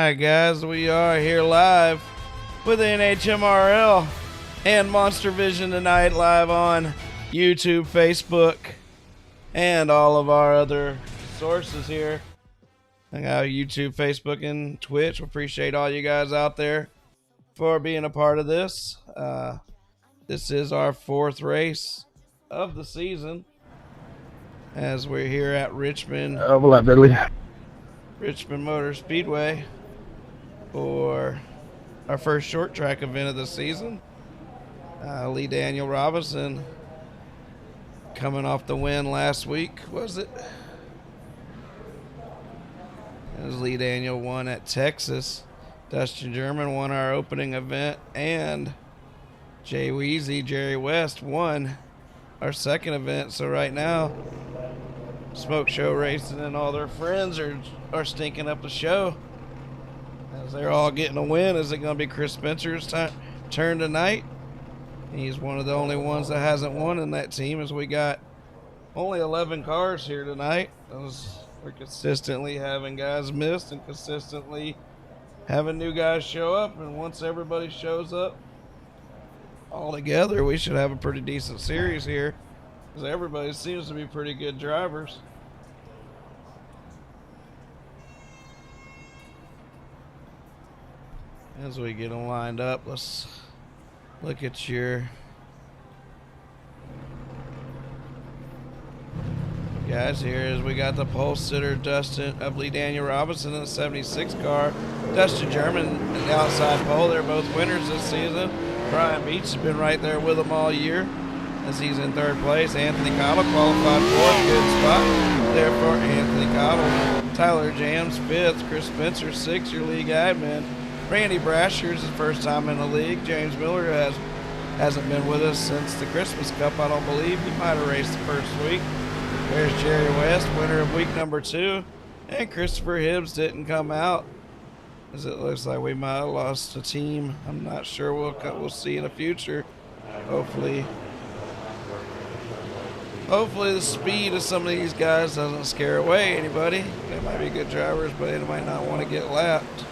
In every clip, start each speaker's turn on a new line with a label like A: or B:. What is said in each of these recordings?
A: Alright guys, we are here live with Nhmrl and Monster Vision tonight, live on YouTube, Facebook, and all of our other sources here. I got YouTube, Facebook, and Twitch. Appreciate all you guys out there for being a part of this. This is our fourth race of the season as we're here at Richmond. Richmond Motor Speedway for our first short track event of the season. Lee Daniel Robinson coming off the win last week, was it? As Lee Daniel won at Texas. Dustin German won our opening event, and Jay Weezy, Jerry West won our second event. So right now, Smoke Show Racing and all their friends are stinking up the show as they're all getting a win. Is it going to be Chris Spencer's turn tonight? He's one of the only ones that hasn't won in that team, as we got only 11 cars here tonight. We're consistently having guys missed and consistently having new guys show up, and once everybody shows up all together, we should have a pretty decent series here, because everybody seems to be pretty good drivers. As we get them lined up, let's look at your guys here. As we got the pole sitter Lee Daniel Robinson in the 76 car, Dustin German in the outside pole. They're both winners this season. Brian Beach has been right there with them all year as he's in third place. Anthony Cottle qualified fourth. Good spot there for Anthony Cottle. Tyler Jams fifth. Chris Spencer sixth, your league admin. Randy Brasher's his first time in the league. James Miller hasn't been with us since the Christmas Cup, I don't believe. He might have raced the first week. There's Jerry West, winner of week number 2. And Christopher Hibbs didn't come out, as it looks like we might have lost a team. I'm not sure. We'll see in the future. Hopefully the speed of some of these guys doesn't scare away anybody. They might be good drivers, but they might not want to get lapped.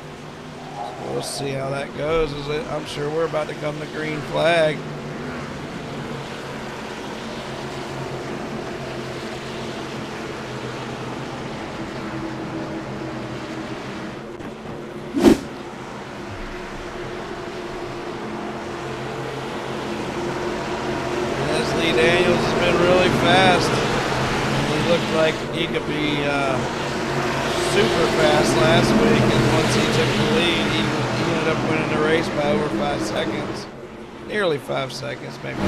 A: So we'll see how that goes. I'm sure we're about to come to green flag. Like he could be super fast last week, and once he took the lead, he ended up winning the race by over 5 seconds. Nearly 5 seconds, maybe.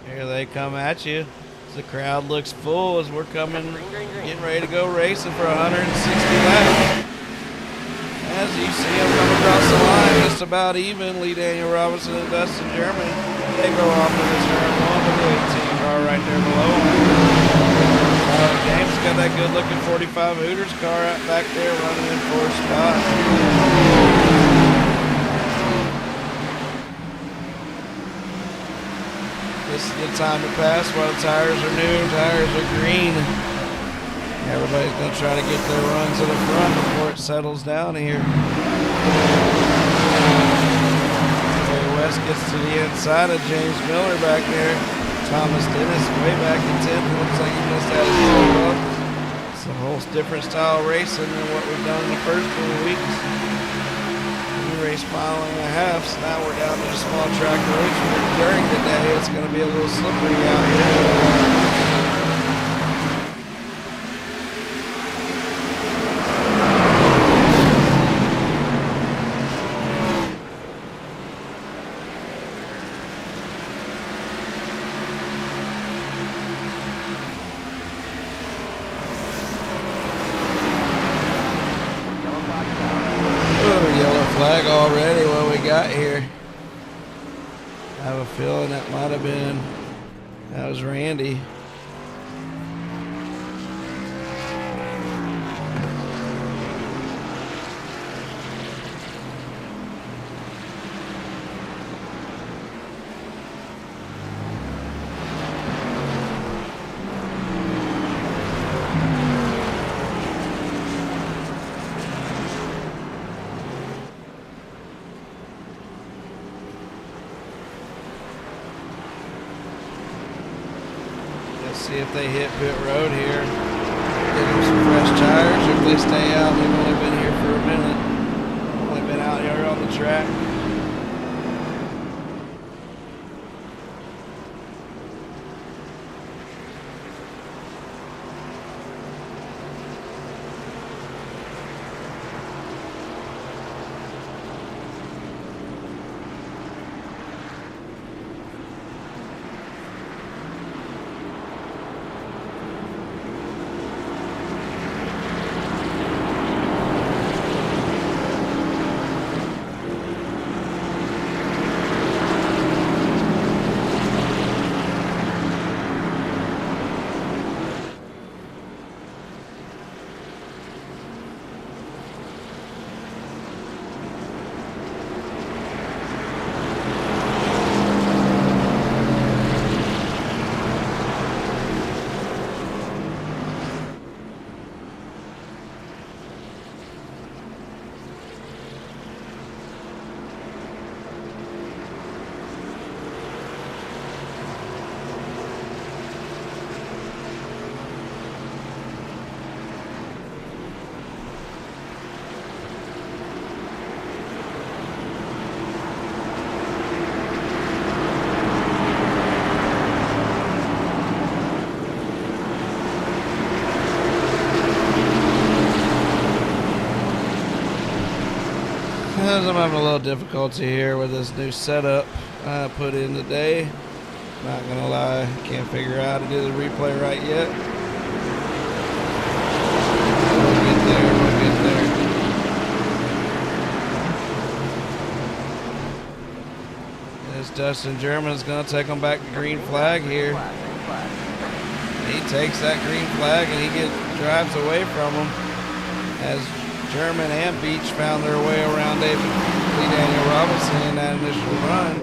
A: Here they come at you. The crowd looks full as we're getting ready to go racing for 160 laps. As you see them come across the line, just about even. Lee Daniel Robinson and Dustin German, they go off into turn 1 with the 18 car right there below them. James got that good-looking 45 Hooters car right back there running in 4th spot. This is the time to pass while the tires are new, tires are green. Everybody's going to try to get their runs to the front before it settles down here. Jerry West gets to the inside of James Miller back there. Thomas Dennis way back in 10th. Looks like he must have his toe up. It's a whole different style racing than what we've done in the first 2 weeks. Race mile and a half, so now we're down to a small track race. During the day, it's going to be a little slippery out here. Flag already. What we got here? I have a feeling that was Randy. See if they hit pit road here. Give them some fresh tires. If they stay out, they've only been here for a minute. Only been out here on the track. I'm having a little difficulty here with this new setup I put in today. Not gonna lie, can't figure out how to do the replay right yet. We'll get there, we'll get there. This Dustin German's gonna take him back to green flag here. He takes that green flag and he drives away from him as German and Beach found their way around Daniel Robinson in that initial run.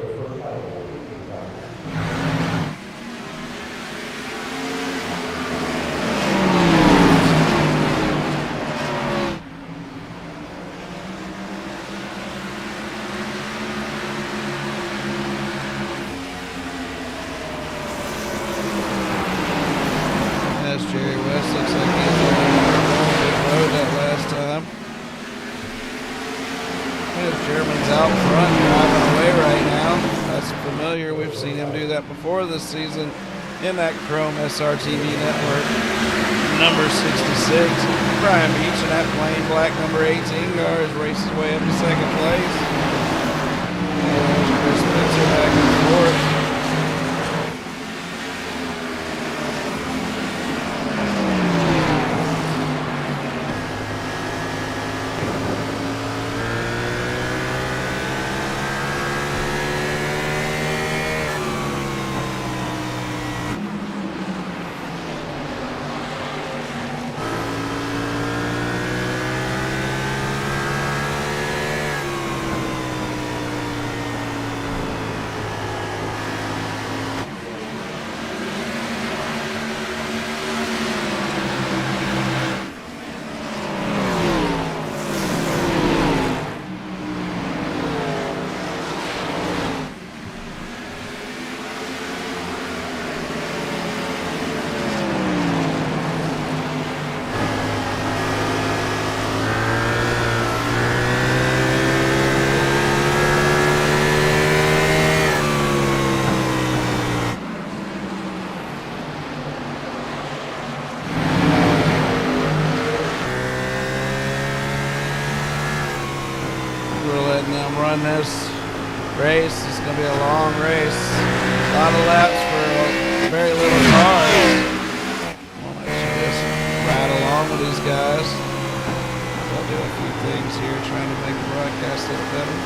A: As Jerry West looks like he's on the road that last time. German's out front driving away right now. That's familiar. We've seen him do that before this season in that Chrome SRTV network. Number 66, Brian Beach in that plain black number 18 car races way up to second place. And there's Chris Spencer back and forth. Run this race. It's going to be a long race. A lot of laps for very little cars. I'll let you just ride along with these guys. I'll do a few things here trying to make the broadcast look better.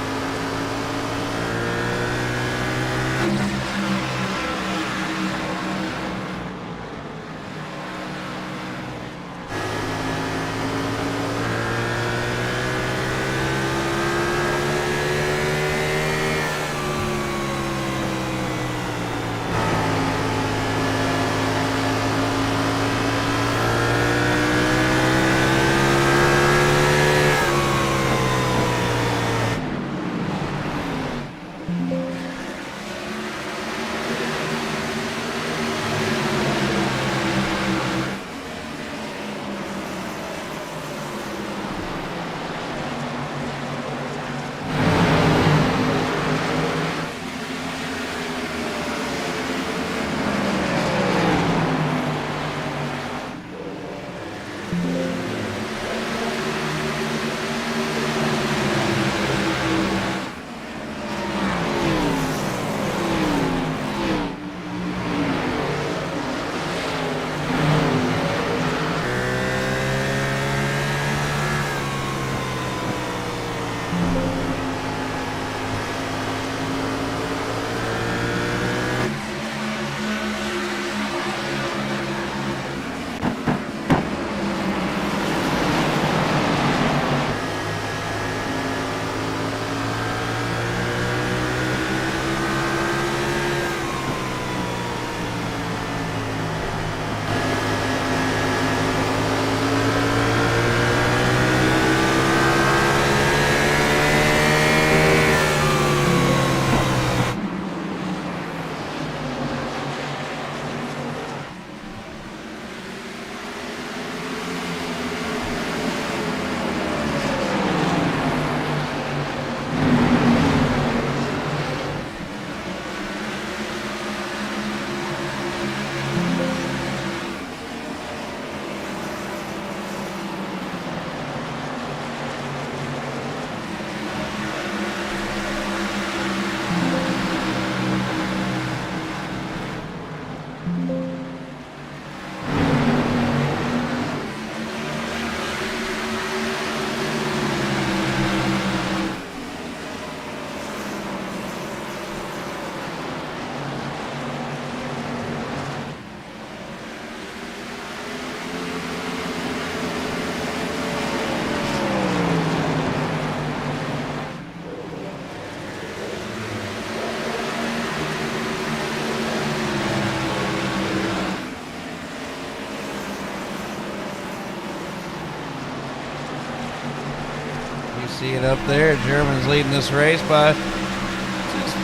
A: See it up there. German's leading this race by just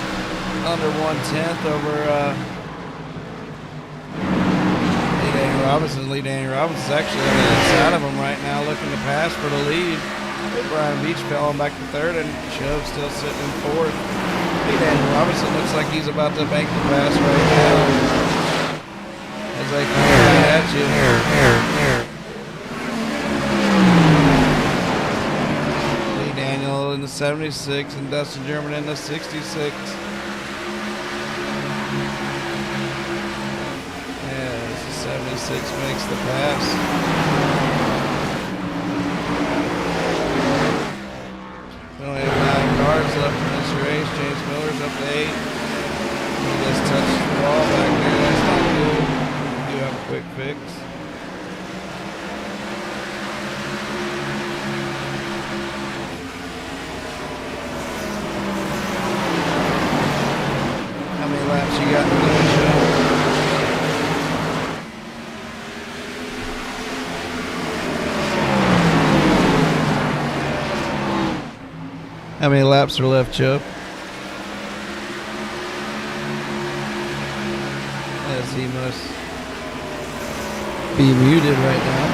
A: under 1/10 over Lee Daniel Robinson. Lee Daniel Robinson's actually on the inside of him right now, looking to pass for the lead. Brian Beach fell back to third, and Chubb still sitting in fourth. Lee Daniel Robinson looks like he's about to bank the pass right now as they come at you. In the 76 and Dustin German in the 66. Yeah, the 76 makes the pass. We only have 9 cars left in this race. James Miller's up to 8. He just touched the ball back there. That's not good. We do have a quick fix. You got the windshield. How many laps are left, Chubb? As he must be muted right now.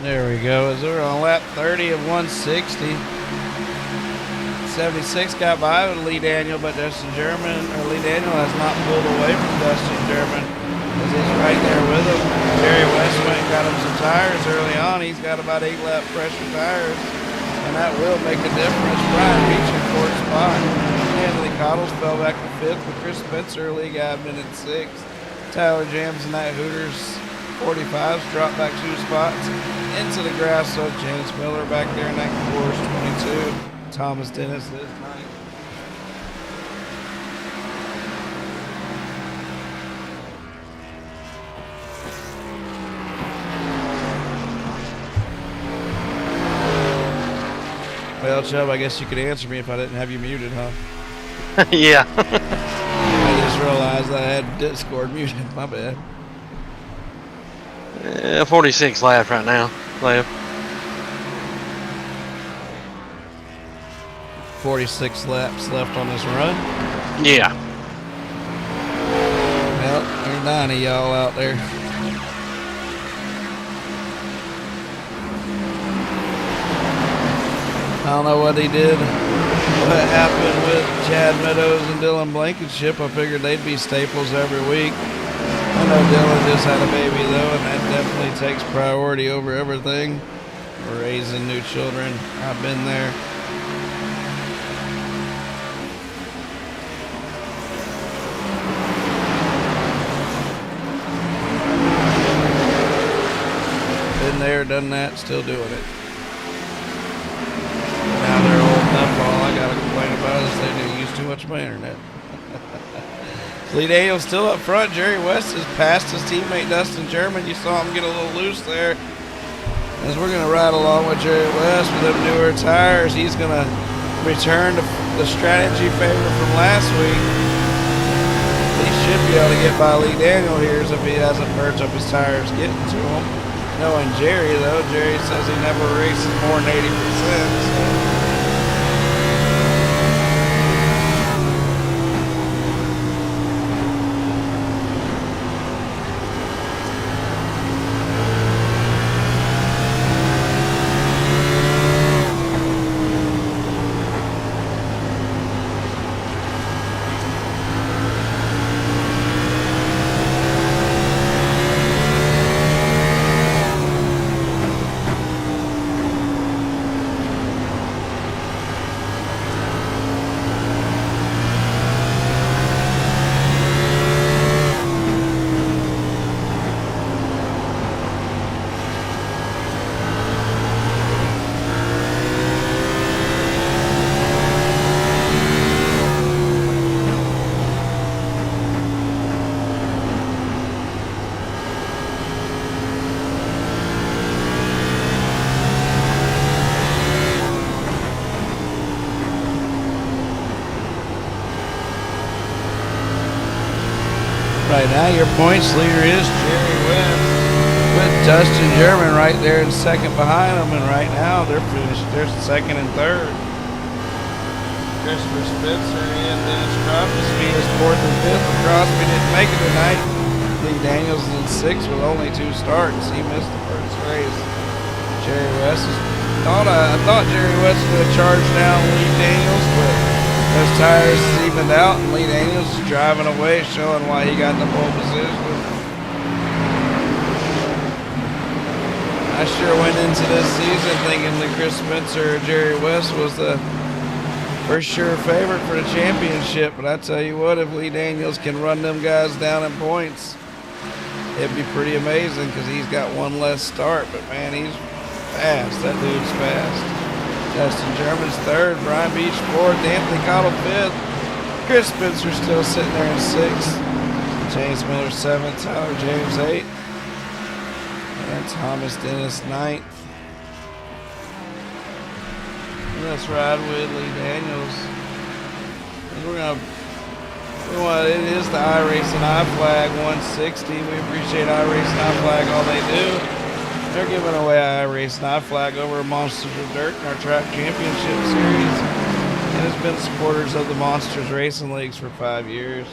A: There we go. As we're on lap 30 of 160. 76 got by with Lee Daniel, but Lee Daniel has not pulled away from Dustin German, as he's right there with him. Jerry West went and got him some tires early on. He's got about 8 lap pressure tires, and that will make a difference. Brian Beach in 4th spot. Anthony Cottles fell back to 5th, but Chris Spencer, league admin, in 6th. Tyler Jams and that Hooters 45s dropped back 2 spots into the grass. So James Miller back there in that course 22. Thomas Dennis is 9th. Well, Chubb, I guess you could answer me if I didn't have you muted, huh?
B: Yeah.
A: I just realized I had Discord muted. My bad.
B: 46 laps right now. Left.
A: 46 laps left on this run.
B: Yeah.
A: Well, there's 9 of y'all out there. I don't know what he did. What happened with Chad Meadows and Dylan Blankenship? I figured they'd be staples every week. I know Dylan just had a baby though, and that definitely takes priority over everything. Raising new children, I've been there. Been there, done that, still doing it. Now they're old enough, all I gotta complain about is they do use too much of my internet. Lee Daniel's still up front. Jerry West has passed his teammate Dustin German. You saw him get a little loose there. As we're going to ride along with Jerry West with them newer tires, he's going to return to the strategy favor from last week. He should be able to get by Lee Daniel here if he hasn't burnt up his tires getting to him. Knowing Jerry, though, Jerry says he never races more than 80%. So. Right now, your points leader is Jerry West, with Dustin German right there in second behind him. And right now, they're finished. They're second and third. Christopher Spencer and Dennis Crosby is fourth and fifth. But Crosby didn't make it tonight. Lee Daniels is in sixth with only 2 starts. He missed the first race. Jerry West I thought Jerry West would have charged down Lee Daniels, but those tires evened out, and Lee Daniels is driving away, showing why he got in the pole position. I sure went into this season thinking that Chris Spencer or Jerry West was the for sure favorite for the championship, but I tell you what, if Lee Daniels can run them guys down in points, it'd be pretty amazing because he's got 1 less start. But man, he's fast. That dude's fast. Dustin German's third, Brian Beach fourth, Anthony Cottle fifth. Chris Spencer still sitting there in sixth. James Miller seventh, Tyler James eighth, and Thomas Dennis ninth. And let's ride with Lee Daniels. It is the IRacingIFlag 160. We appreciate IRacingIFlag, all they do. They're giving away IRacingIFlag over Monsters of Dirt in our track championship series, and has been supporters of the Monsters Racing Leagues for 5 years.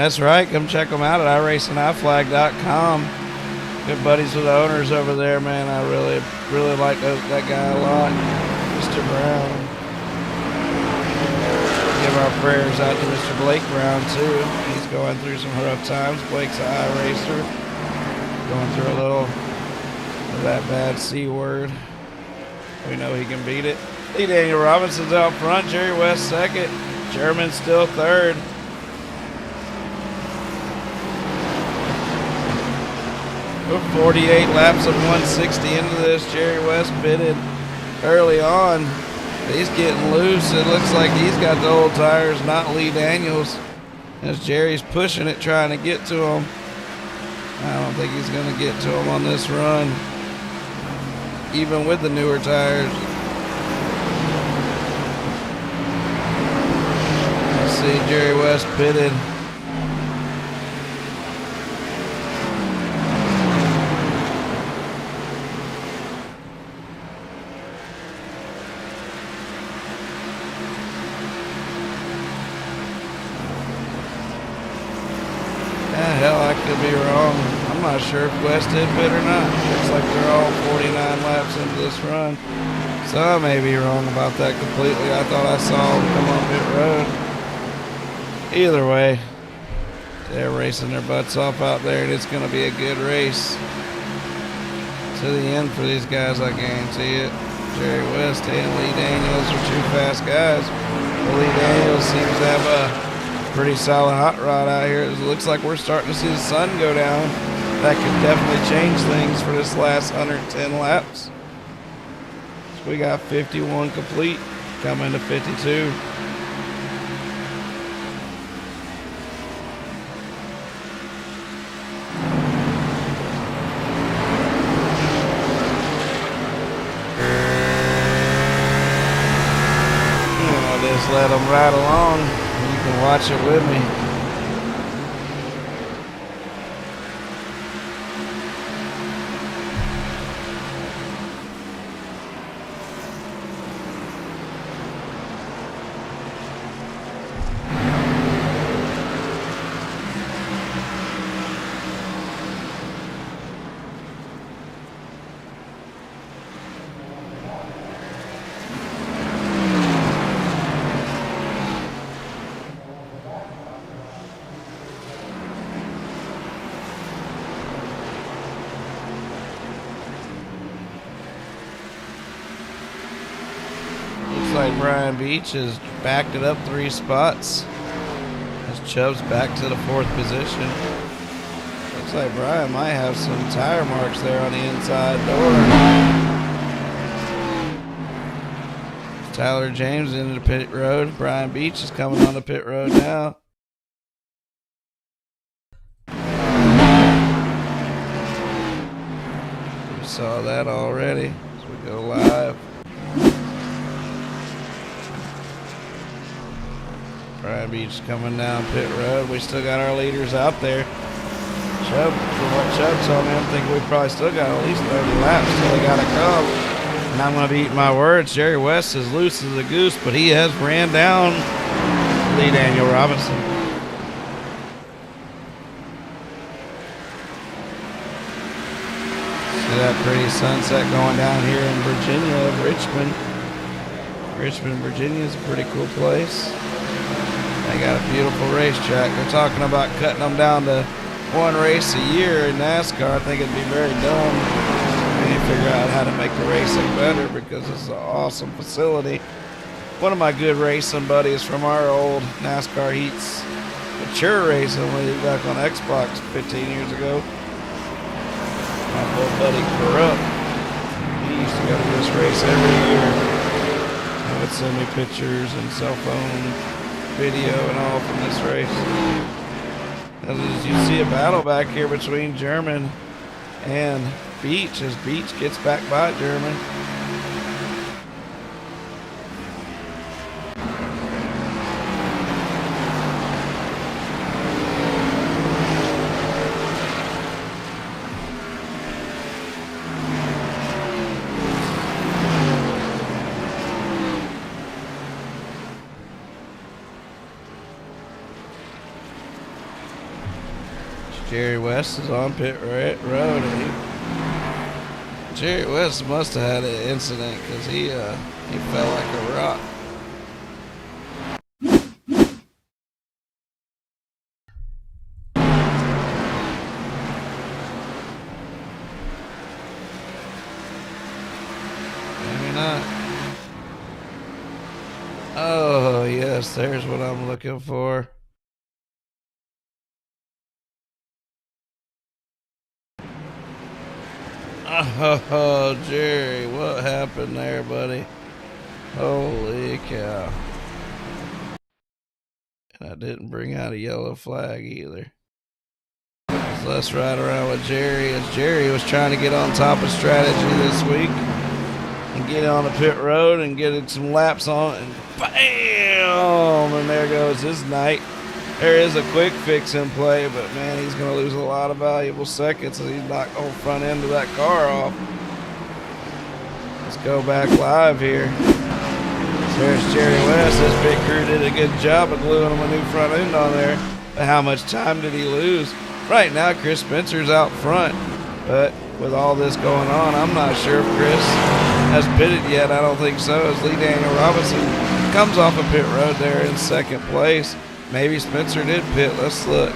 A: That's right. Come check them out at IRacingIFlag.com. Good buddies with the owners over there, man. I really like that guy a lot, Mr. Brown. Give our prayers out to Mr. Blake Brown too. He's going through some rough times. Blake's an iRacer, going through a little of that bad C word. We know he can beat it. Lee Daniel Robinson's out front. Jerry West second. German still third. We're 48 laps of 160 into this. Jerry West pitted early on. He's getting loose. It looks like he's got the old tires, not Lee Daniels. As Jerry's pushing it, trying to get to him. I don't think he's going to get to him on this run, even with the newer tires. Let's see, Jerry West pitted. Hell, I could be wrong. I'm not sure if West did pit or not. Looks like they're all 49 laps into this run. So I may be wrong about that completely. I thought I saw them come on pit road. Either way, they're racing their butts off out there, and it's going to be a good race to the end for these guys, I guarantee it. Jerry West and Lee Daniels are two fast guys. But Lee Daniels seems to have a pretty solid hot rod out here. It looks like we're starting to see the sun go down. That could definitely change things for this last 110 laps. So we got 51 complete, coming to 52. I'll just let them ride along. You can watch it with me. Like Brian Beach has backed it up 3 spots as Chubb's back to the 4th position. Looks like Brian might have some tire marks there on the inside door. Tyler James into the pit road. Brian Beach is coming on the pit road now. We saw that already as we go live. Brian Beach coming down pit road. We still got our leaders out there. Chubb, from what Chubb told me, I'm thinking we probably still got at least 30 laps till they got to come. And I'm going to be eating my words. Jerry West is loose as a goose, but he has ran down Lee Daniel Robinson. See that pretty sunset going down here in Virginia, Richmond. Richmond, Virginia is a pretty cool place. They got a beautiful racetrack. They're talking about cutting them down to 1 race a year in NASCAR. I think it'd be very dumb. They need to figure out how to make the racing better because it's an awesome facility. One of my good racing buddies from our old NASCAR heats, mature racing, way back on Xbox 15 years ago. My old buddy Corrupt. He used to go to this race every year. He would send me pictures and cell phone video and all from this race. As you see a battle back here between German and Beach as Beach gets back by German. Jerry West is on pit road. Jerry West must have had an incident because he fell like a rock. Maybe not. Oh, yes, there's what I'm looking for. Oh, Jerry, what happened there, buddy? Holy cow. And I didn't bring out a yellow flag either. So let's ride around with Jerry, as Jerry was trying to get on top of strategy this week and get on the pit road and get some laps on it, and bam! And there goes his night. There is a quick fix in play, but man, he's going to lose a lot of valuable seconds as he's knocked the whole front end of that car off. Let's go back live here. There's Jerry West. This pit crew did a good job of gluing him a new front end on there. But how much time did he lose? Right now, Chris Spencer's out front. But with all this going on, I'm not sure if Chris has pitted yet. I don't think so, as Lee Daniel Robinson comes off a pit road there in second place. Maybe Spencer did pit. Let's look.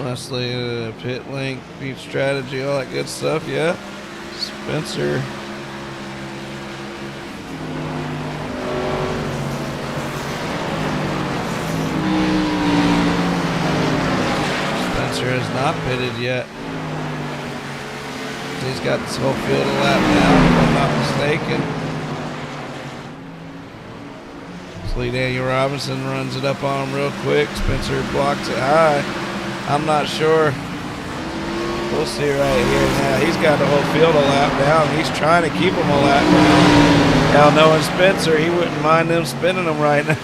A: Leslie, pit link, beat strategy, all that good stuff. Yeah. Spencer. Spencer has not pitted yet. He's got this whole field a lap down, if I'm not mistaken. Lee Daniel Robinson runs it up on him real quick. Spencer blocks it high. I'm not sure. We'll see right here now. He's got the whole field a lap down. He's trying to keep him a lap down. Now, knowing Spencer, he wouldn't mind them spinning him right now.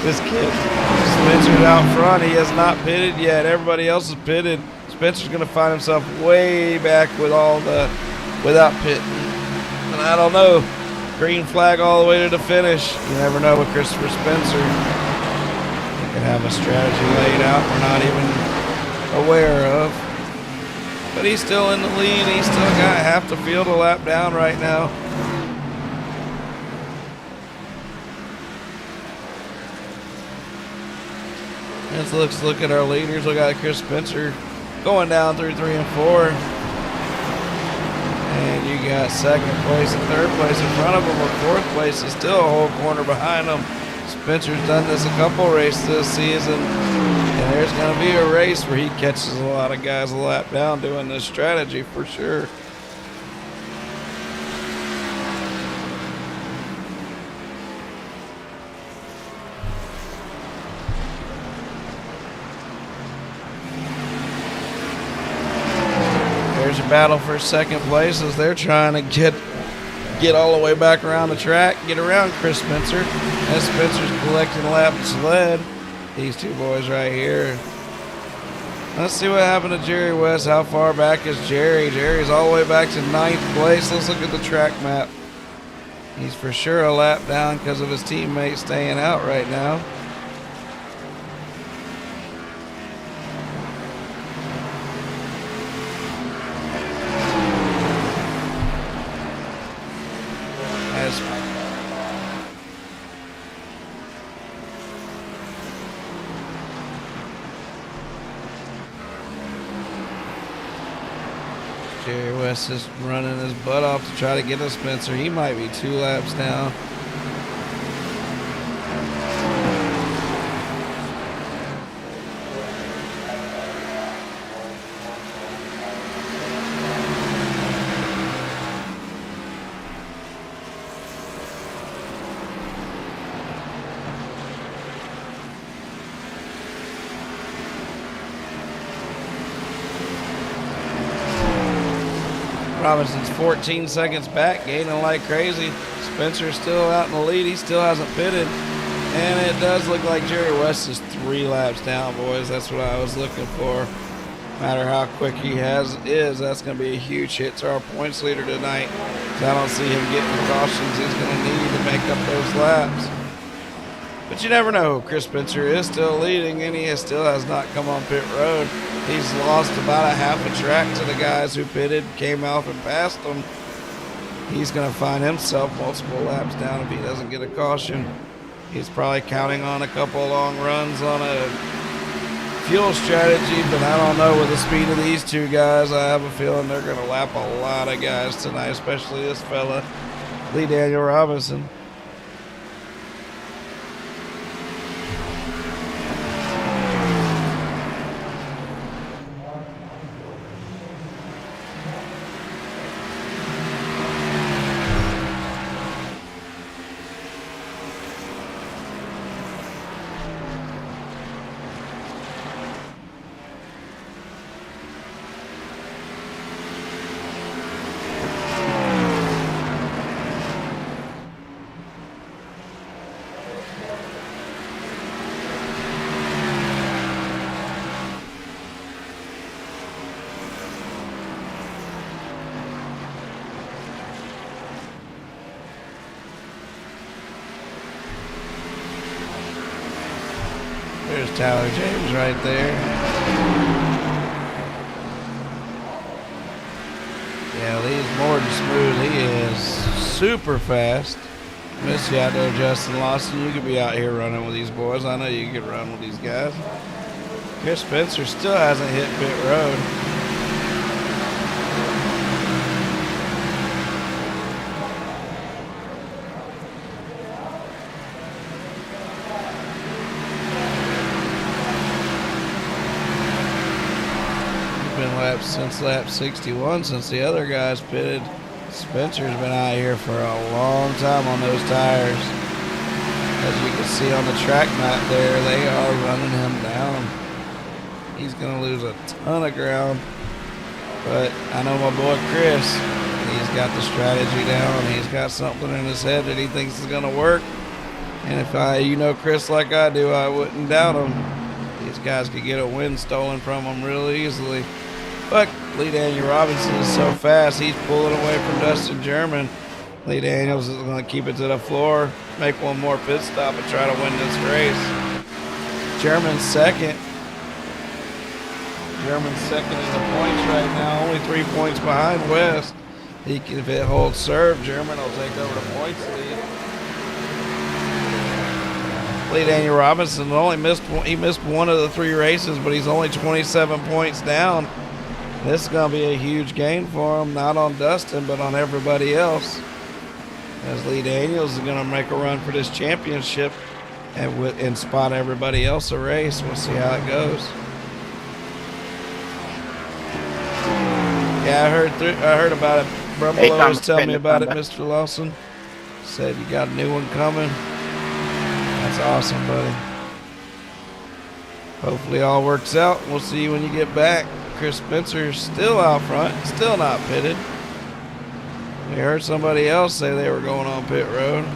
A: This kid, Spencer's out front. He has not pitted yet. Everybody else is pitted. Spencer's going to find himself way back with without pitting. And I don't know. Green flag all the way to the finish. You never know with Christopher Spencer. He could have a strategy laid out we're not even aware of. But he's still in the lead. He's still got half the field a lap down right now. Let's look at our leaders. We got Chris Spencer going down through 3 and 4. And you got second place and third place in front of him, but fourth place is still a whole corner behind him. Spencer's done this a couple races this season, and there's going to be a race where he catches a lot of guys a lap down doing this strategy for sure. There's a battle for second place as they're trying to get all the way back around the track, get around Chris Spencer. As Spencer's collecting laps led. These two boys right here. Let's see what happened to Jerry West. How far back is Jerry? Jerry's all the way back to 9th place. Let's look at the track map. He's for sure a lap down because of his teammates staying out right now. Jerry West is running his butt off to try to get to Spencer. He might be 2 laps down. Robinson's 14 seconds back, gaining like crazy. Spencer's still out in the lead. He still hasn't pitted. And it does look like Jerry West is 3 laps down, boys. That's what I was looking for. No matter how quick he that's going to be a huge hit to our points leader tonight. So I don't see him getting the cautions he's going to need to make up those laps. But But you never know. Chris Spencer is still leading, and he still has not come on pit road. He's lost about a half a track to the guys who pitted, came off and passed them. He's going to find himself multiple laps down if he doesn't get a caution. He's probably counting on a couple long runs on a fuel strategy, but I don't know with the speed of these two guys. I have a feeling they're going to lap a lot of guys tonight, especially this fella, Lee Daniel Robinson. There's Tyler James right there. Yeah, Lee's more than smooth. He is super fast. Miss you out there, Justin Lawson. You could be out here running with these boys. I know you could run with these guys. Chris Spencer still hasn't hit pit road. Since lap 61, since the other guys pitted. Spencer's been out here for a long time on those tires. As you can see on the track map there, they are running him down. He's going to lose a ton of ground. But I know my boy Chris, he's got the strategy down. He's got something in his head that he thinks is going to work. And if you know Chris like I do, I wouldn't doubt him. These guys could get a win stolen from them real easily. But Lee Daniel Robinson is so fast, he's pulling away from Dustin German. Lee Daniels is going to keep it to the floor, make one more pit stop, and try to win this race. German's second. German's second in the points right now, only 3 points behind West. If it holds serve, German will take over the points lead. Lee Daniel Robinson missed one of the 3 races, but he's only 27 points down. This is going to be a huge gain for him, not on Dustin, but on everybody else. As Lee Daniels is going to make a run for this championship and spot everybody else a race. We'll see how it goes. Yeah, I heard about it. Brumbelow was telling me about it, Mr. Lawson. Said you got a new one coming. That's awesome, buddy. Hopefully all works out. We'll see you when you get back. Chris Spencer still out front, still not pitted. We heard somebody else say they were going on pit road.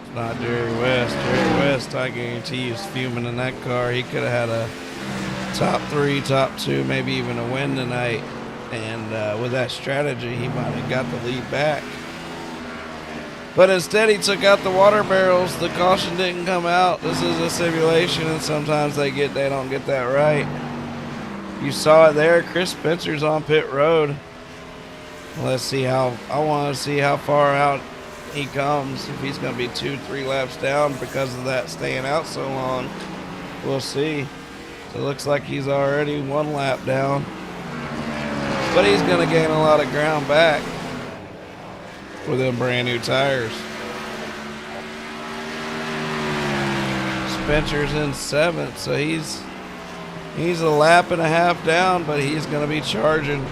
A: It's not Jerry West. Jerry West, I guarantee you, is fuming in that car. He could have had a top 3, top 2, maybe even a win tonight. And with that strategy, he might have got the lead back. But instead, he took out the water barrels. The caution didn't come out. This is a simulation, and sometimes they don't get that right. You saw it there. Chris Spencer's on pit road. Let's see I want to see how far out he comes. If he's going to be 2-3 laps down because of that staying out so long, we'll see. So it looks like he's already 1 lap down. But he's going to gain a lot of ground back with them brand new tires. Spencer's in 7th, so he's a lap and a half down, but he's going to be charging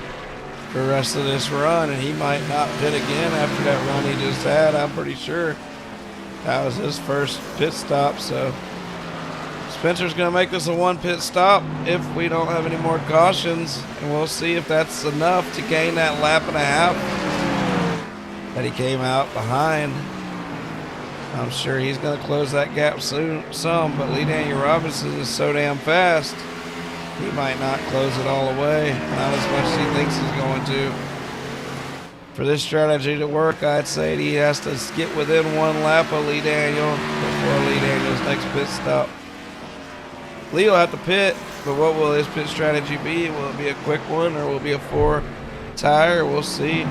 A: for the rest of this run, and he might not pit again after that run he just had. I'm pretty sure that was his first pit stop, so Spencer's going to make this a 1 pit stop if we don't have any more cautions, and we'll see if that's enough to gain that lap and a half that he came out behind. I'm sure he's going to close that gap soon, but Lee Daniel Robinson is so damn fast, he might not close it all the way, not as much as he thinks he's going to. For this strategy to work, I'd say he has to get within 1 lap of Lee Daniel before Lee Daniel's next pit stop. Lee will have to pit, but what will his pit strategy be? Will it be a quick one, or will it be a 4 tire? We'll see.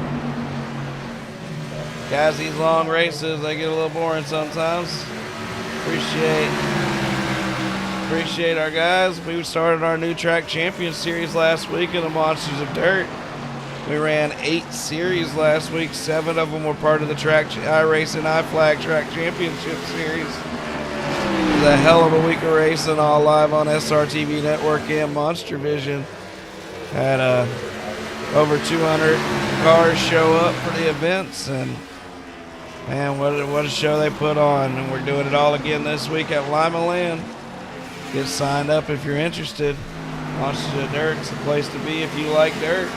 A: Guys, these long races, they get a little boring sometimes. Appreciate our guys. We started our new track champion series last week in the Monsters of Dirt. We ran 8 series last week. 7 of them were part of the IRacingIFlag track championship series. It was a hell of a week of racing, all live on SRTV Network and Monster Vision. Had over 200 cars show up for the events, and man, what a show they put on. And we're doing it all again this week at Lima Land. Get signed up if you're interested. Monsters of Dirt's the place to be if you like dirt.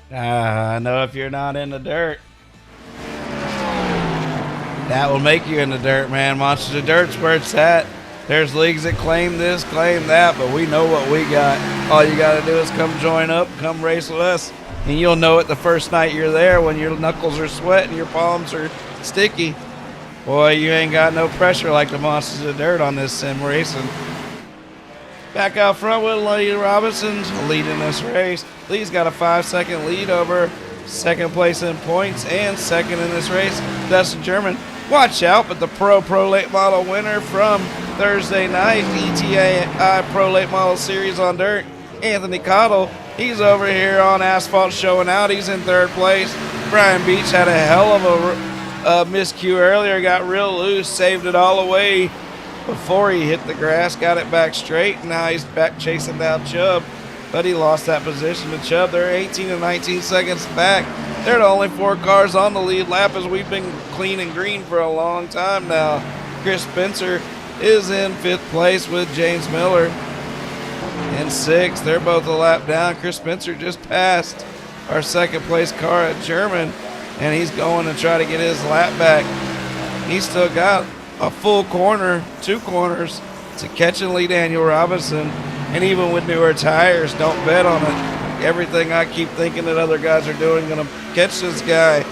A: I know if you're not in the dirt, that will make you in the dirt, man. Monsters of Dirt's where it's at. There's leagues that claim this, claim that, but we know what we got. All you got to do is come join up, come race with us, and you'll know it the first night you're there when your knuckles are sweating, your palms are sticky. Boy, you ain't got no pressure like the Monsters of Dirt on this sim racing. Back out front with Lee Robinson's leading this race. Lee's got a 5-second lead over second place in points and second in this race, Dustin German. Watch out, but the Pro Late Model winner from Thursday night, ETAI Pro Late Model Series on dirt, Anthony Cottle, he's over here on asphalt showing out. He's in 3rd place. Brian Beach had a hell of a miscue earlier, got real loose, saved it all away before he hit the grass, got it back straight, and now he's back chasing down Chubb. But he lost that position to Chubb. They're 18 and 19 seconds back. They're the only 4 cars on the lead lap as we've been clean and green for a long time now. Chris Spencer is in 5th place with James Miller in 6th. They're both a lap down. Chris Spencer just passed our 2nd place car at German, and he's going to try to get his lap back. He's still got a full corner, 2 corners to catching Lee Daniel Robinson. And even with newer tires, don't bet on it. Everything I keep thinking that other guys are doing, going to catch this guy.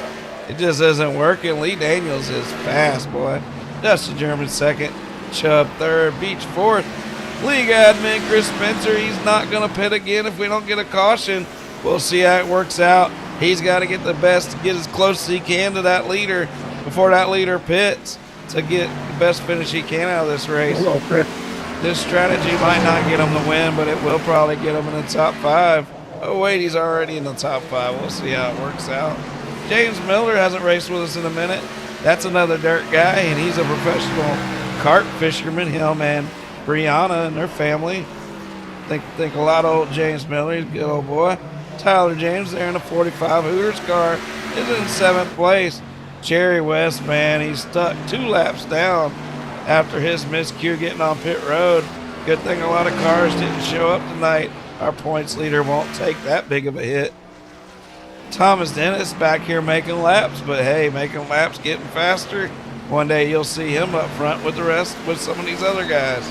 A: It just isn't working. Lee Daniels is fast, boy. Dustin German 2nd, Chubb 3rd, Beach 4th. League admin Chris Spencer, he's not going to pit again if we don't get a caution. We'll see how it works out. He's got to get the best, to get as close as he can to that leader before that leader pits to get the best finish he can out of this race.
C: Hello, Chris.
A: This strategy might not get him the win, but it will probably get him in the top 5. Oh, wait, he's already in the top 5. We'll see how it works out. James Miller hasn't raced with us in a minute. That's another dirt guy, and he's a professional carp fisherman. Him and Brianna and their family. Think a lot of old James Miller. He's a good old boy. Tyler James there in a 45 Hooters car is in 7th place. Jerry West, man, he's stuck 2 laps down after his miscue getting on pit road. Good thing a lot of cars didn't show up tonight. Our points leader won't take that big of a hit. Thomas Dennis back here making laps, but hey, making laps, getting faster. One day you'll see him up front with the rest, with some of these other guys.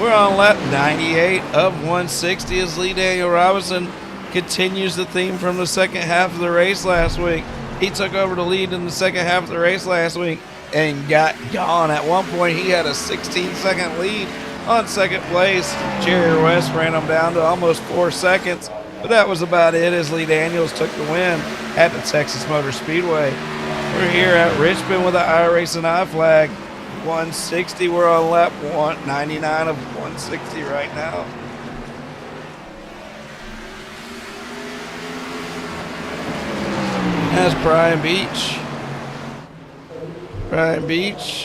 A: We're on lap 98 of 160 as Lee Daniel Robinson continues the theme from the second half of the race last week. He took over the lead in the second half of the race last week and got gone. At one point, he had a 16-second lead on 2nd place. Jerry West ran him down to almost 4 seconds, but that was about it as Lee Daniels took the win at the Texas Motor Speedway. We're here at Richmond with the IRacingIFlag 160. We're on lap 199 of 160 right now. That's Brian Beach.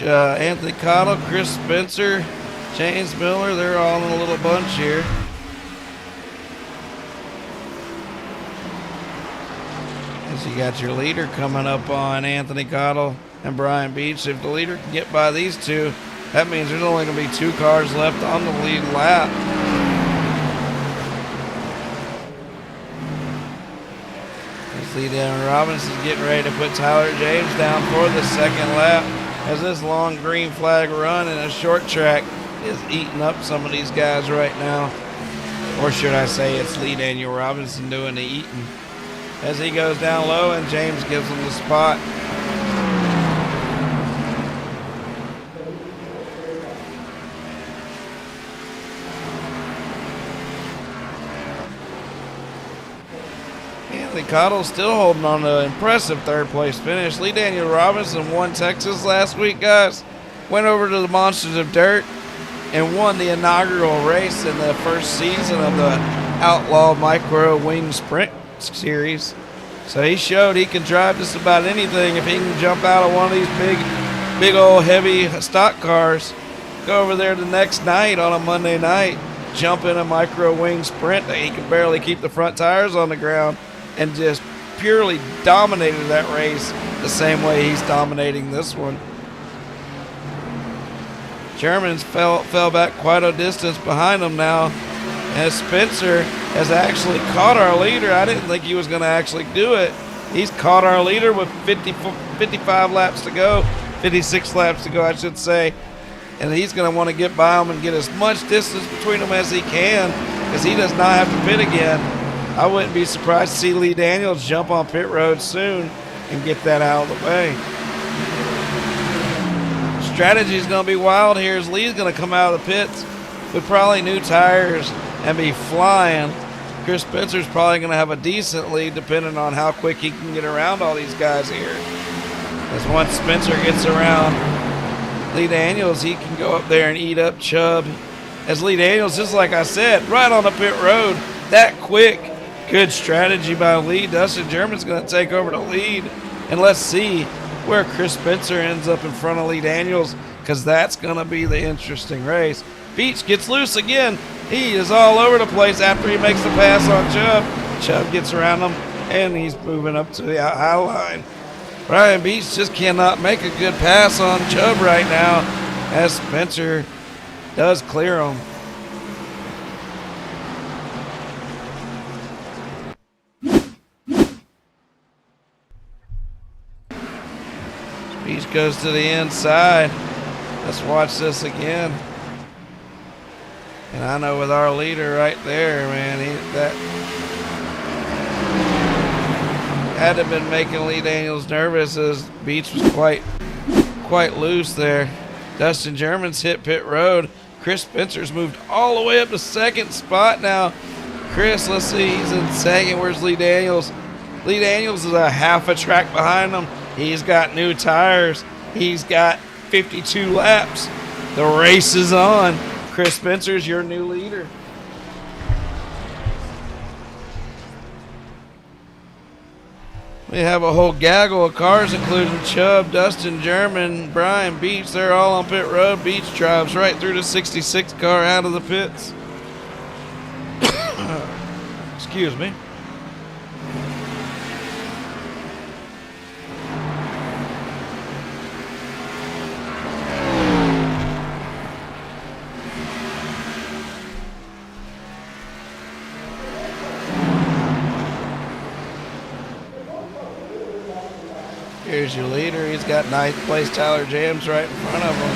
A: Anthony Cottle, Chris Spencer, James Miller, they're all in a little bunch here. As you got your leader coming up on Anthony Cottle and Brian Beach. If the leader can get by these two, that means there's only going to be 2 cars left on the lead lap. Lee Daniel Robinson's getting ready to put Tyler James down for the second lap as this long green flag run in a short track is eating up some of these guys right now. Or should I say it's Lee Daniel Robinson doing the eating. As he goes down low and James gives him the spot. Anthony Cottle still holding on to an impressive third place finish. Lee Daniel Robinson won Texas last week, guys. Went over to the Monsters of Dirt and won the inaugural race in the first season of the Outlaw Micro Wing Sprint Series. So he showed he can drive just about anything if he can jump out of one of these big old heavy stock cars. Go over there the next night on a Monday night, jump in a Micro Wing Sprint that he can barely keep the front tires on the ground, and just purely dominated that race the same way he's dominating this one. Germans fell back quite a distance behind him now, as Spencer has actually caught our leader. I didn't think he was going to actually do it. He's caught our leader with 55 laps to go, 56 laps to go, I should say. And he's going to want to get by him and get as much distance between them as he can, because he does not have to pit again. I wouldn't be surprised to see Lee Daniels jump on pit road soon and get that out of the way. Strategy is going to be wild here as Lee's going to come out of the pits with probably new tires and be flying. Chris Spencer's probably going to have a decent lead depending on how quick he can get around all these guys here. As once Spencer gets around Lee Daniels, he can go up there and eat up Chubb. As Lee Daniels, just like I said, right on the pit road, that quick. Good strategy by Lee. Dustin German's going to take over the lead. And let's see where Chris Spencer ends up in front of Lee Daniels, because that's going to be the interesting race. Beach gets loose again. He is all over the place after he makes the pass on Chubb. Chubb gets around him, and he's moving up to the high line. Brian Beach just cannot make a good pass on Chubb right now, as Spencer does clear him. Beach goes to the inside. Let's watch this again. And I know with our leader right there, man, that had to have been making Lee Daniels nervous, as Beach was quite loose there. Dustin German's hit pit road. Chris Spencer's moved all the way up to second spot now. Chris, let's see, he's in second. Where's Lee Daniels? Lee Daniels is a half a track behind him. He's got new tires. He's got 52 laps. The race is on. Chris Spencer's your new leader. We have a whole gaggle of cars, including Chubb, Dustin German, Brian Beach. They're all on pit road. Beach drives right through the 66 car out of the pits. Excuse me. Here's your leader. He's got ninth place Tyler James right in front of him.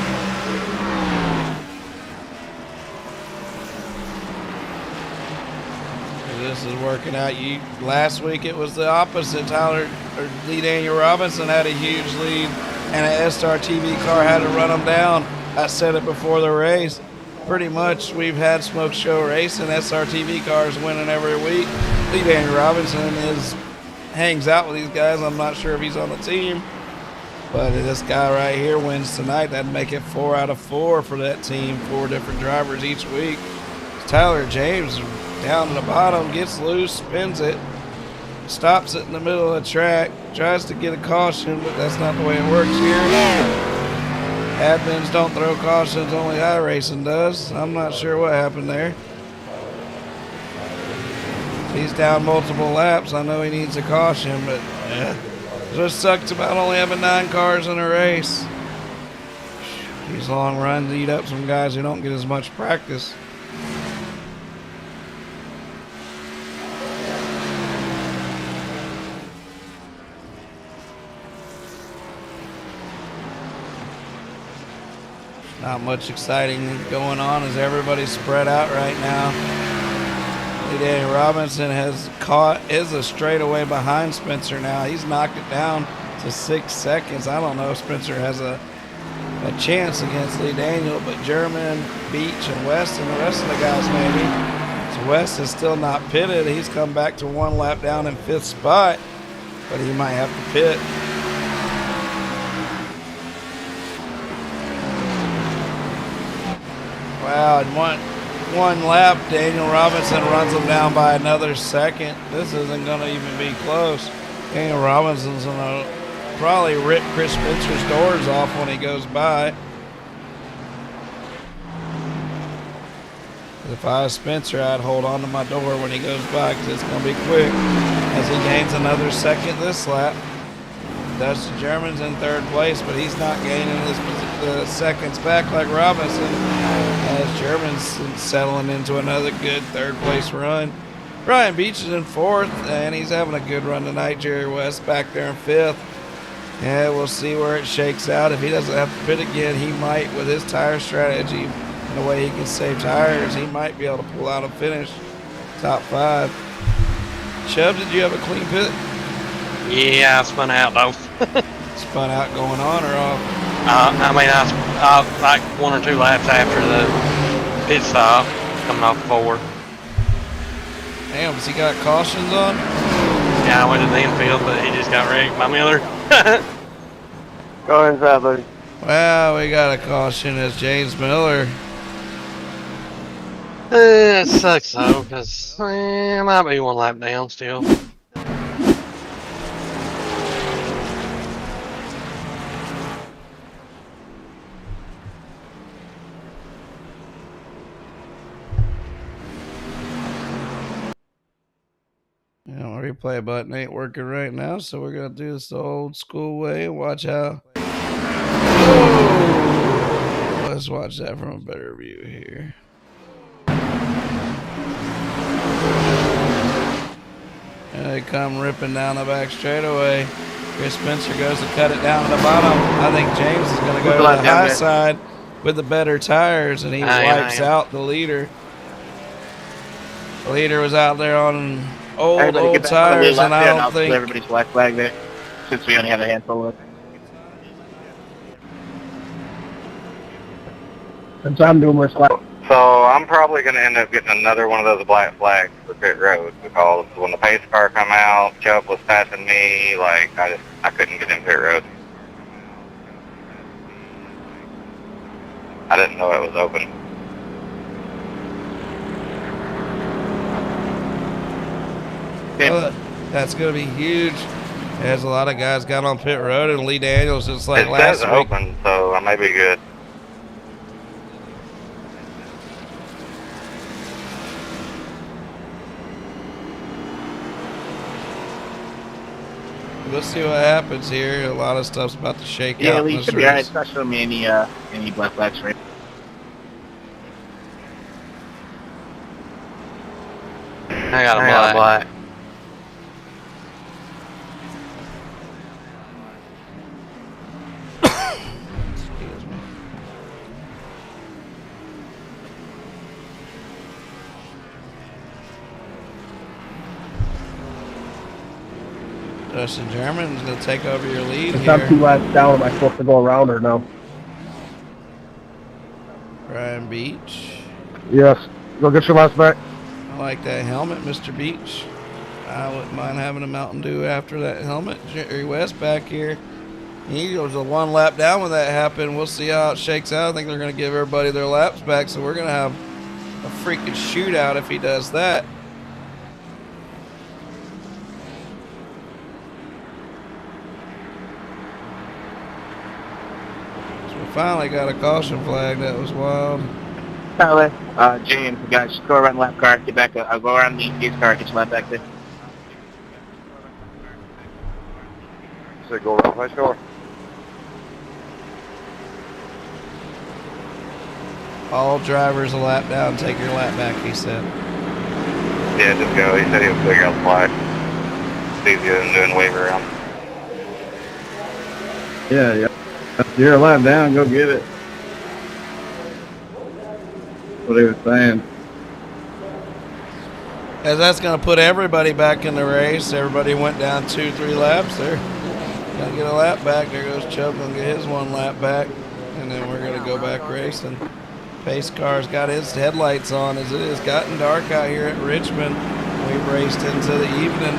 A: This is working out. Last week it was the opposite. Lee Daniel Robinson had a huge lead, and an SR TV car had to run him down. I said it before the race. Pretty much we've had smoke show racing, SR TV cars winning every week. Lee Daniel Robinson hangs out with these guys. I'm not sure if he's on the team. But if this guy right here wins tonight, that'd make it 4 out of 4 for that team. 4 different drivers each week. Tyler James down in the bottom, gets loose, spins it, stops it in the middle of the track, tries to get a caution, but that's not the way it works here. Admins don't throw cautions, only iRacing does. I'm not sure what happened there. He's down multiple laps. I know he needs a caution, but yeah. It just sucks about only having 9 cars in a race. These long runs eat up some guys who don't get as much practice. Not much exciting going on as everybody's spread out right now. Danny Robinson is a straightaway behind Spencer now. He's knocked it down to 6 seconds. I don't know if Spencer has a chance against Lee Daniel, but German, Beach, and West, and the rest of the guys maybe. So West is still not pitted. He's come back to 1 lap down in 5th spot, but he might have to pit. Wow, in one lap, Daniel Robinson runs him down by another second. This isn't going to even be close. Daniel Robinson's going to probably rip Chris Spencer's doors off when he goes by. If I was Spencer, I'd hold on to my door when he goes by because it's going to be quick as he gains another second this lap. Dustin German's in 3rd place, but he's not gaining the seconds back like Robinson, as German's settling into another good 3rd place run. Ryan Beach is in 4th, and he's having a good run tonight. Jerry West back there in 5th. Yeah, we'll see where it shakes out. If he doesn't have to pit again, he might, with his tire strategy and the way he can save tires, he might be able to pull out a finish top 5. Chubb, did you have a clean pit?
B: Yeah, I spun out though.
A: Spun out going on or off?
B: I mean, I like 1 or 2 laps after the pit stop, coming off 4.
A: Damn, has he got cautions on?
B: Yeah, I went to the infield, but he just got wrecked by Miller.
C: Go inside, buddy.
A: Well, we got a caution as James Miller.
B: It sucks though, because I might be 1 lap down still.
A: Replay button ain't working right now, so we're gonna do this the old school way and watch how. Whoa! Let's watch that from a better view here. And they come ripping down the back straightaway. Chris Spencer goes to cut it down to the bottom. I think James is gonna go to the high side with the better tires, and he wipes out the leader. The leader was out there on old tires, and I don't think
C: everybody's black flag there, since we only have a handful of it. Since I'm doing more slack.
D: So I'm probably going to end up getting another one of those black flags for pit road, because when the pace car come out, Chubb was passing me, like I couldn't get in pit road. I didn't know it was open.
A: Well, that's going to be huge. As a lot of guys got on pit road, and Lee Daniels just like last week.
D: It says open, so I may be good.
A: Let's see what happens here. A lot of stuff's about to shake out.
C: Yeah, Lee should be alright. It's not showing me any black flags right.
B: I got a black.
A: Excuse me. Dustin German's going to take over your lead
C: If
A: here.
C: I'm 2 laps down, am I supposed to go around or no?
A: Ryan Beach.
C: Yes. Go get your last back.
A: I like that helmet, Mr. Beach. I wouldn't mind having a Mountain Dew after that helmet. Jerry West back here. He was a 1 lap down when that happened. We'll see how it shakes out. I think they're going to give everybody their laps back, so we're going to have a freaking shootout if he does that. So we finally got a caution flag. That was wild.
C: Tyler, James, guys, go around the lap car, get back. I'll go around the gate car, get your lap back there.
D: So go around my door.
A: All drivers a lap down, take your lap back, he said.
D: Yeah, just go. He said he'll figure out the flag. It's easier than doing wave around.
E: Yeah. If you're a lap down, go get it. What he was saying.
A: As that's going to put everybody back in the race. Everybody went down 2-3 laps there. Gonna get a lap back. There goes Chubb, gonna get his 1 lap back, and then we're gonna go back racing. Pace car's got his headlights on as it has gotten dark out here at Richmond. We've raced into the evening.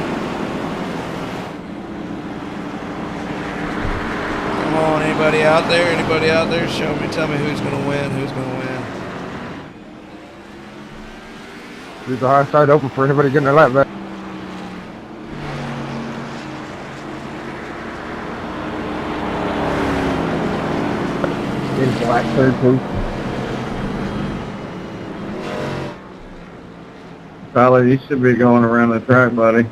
A: Come on, anybody out there? Anybody out there? Show me, tell me who's gonna win. Who's gonna win?
E: Leave the high side open for everybody getting their lap back. Black third, please. Tyler, you should be going around the track, buddy.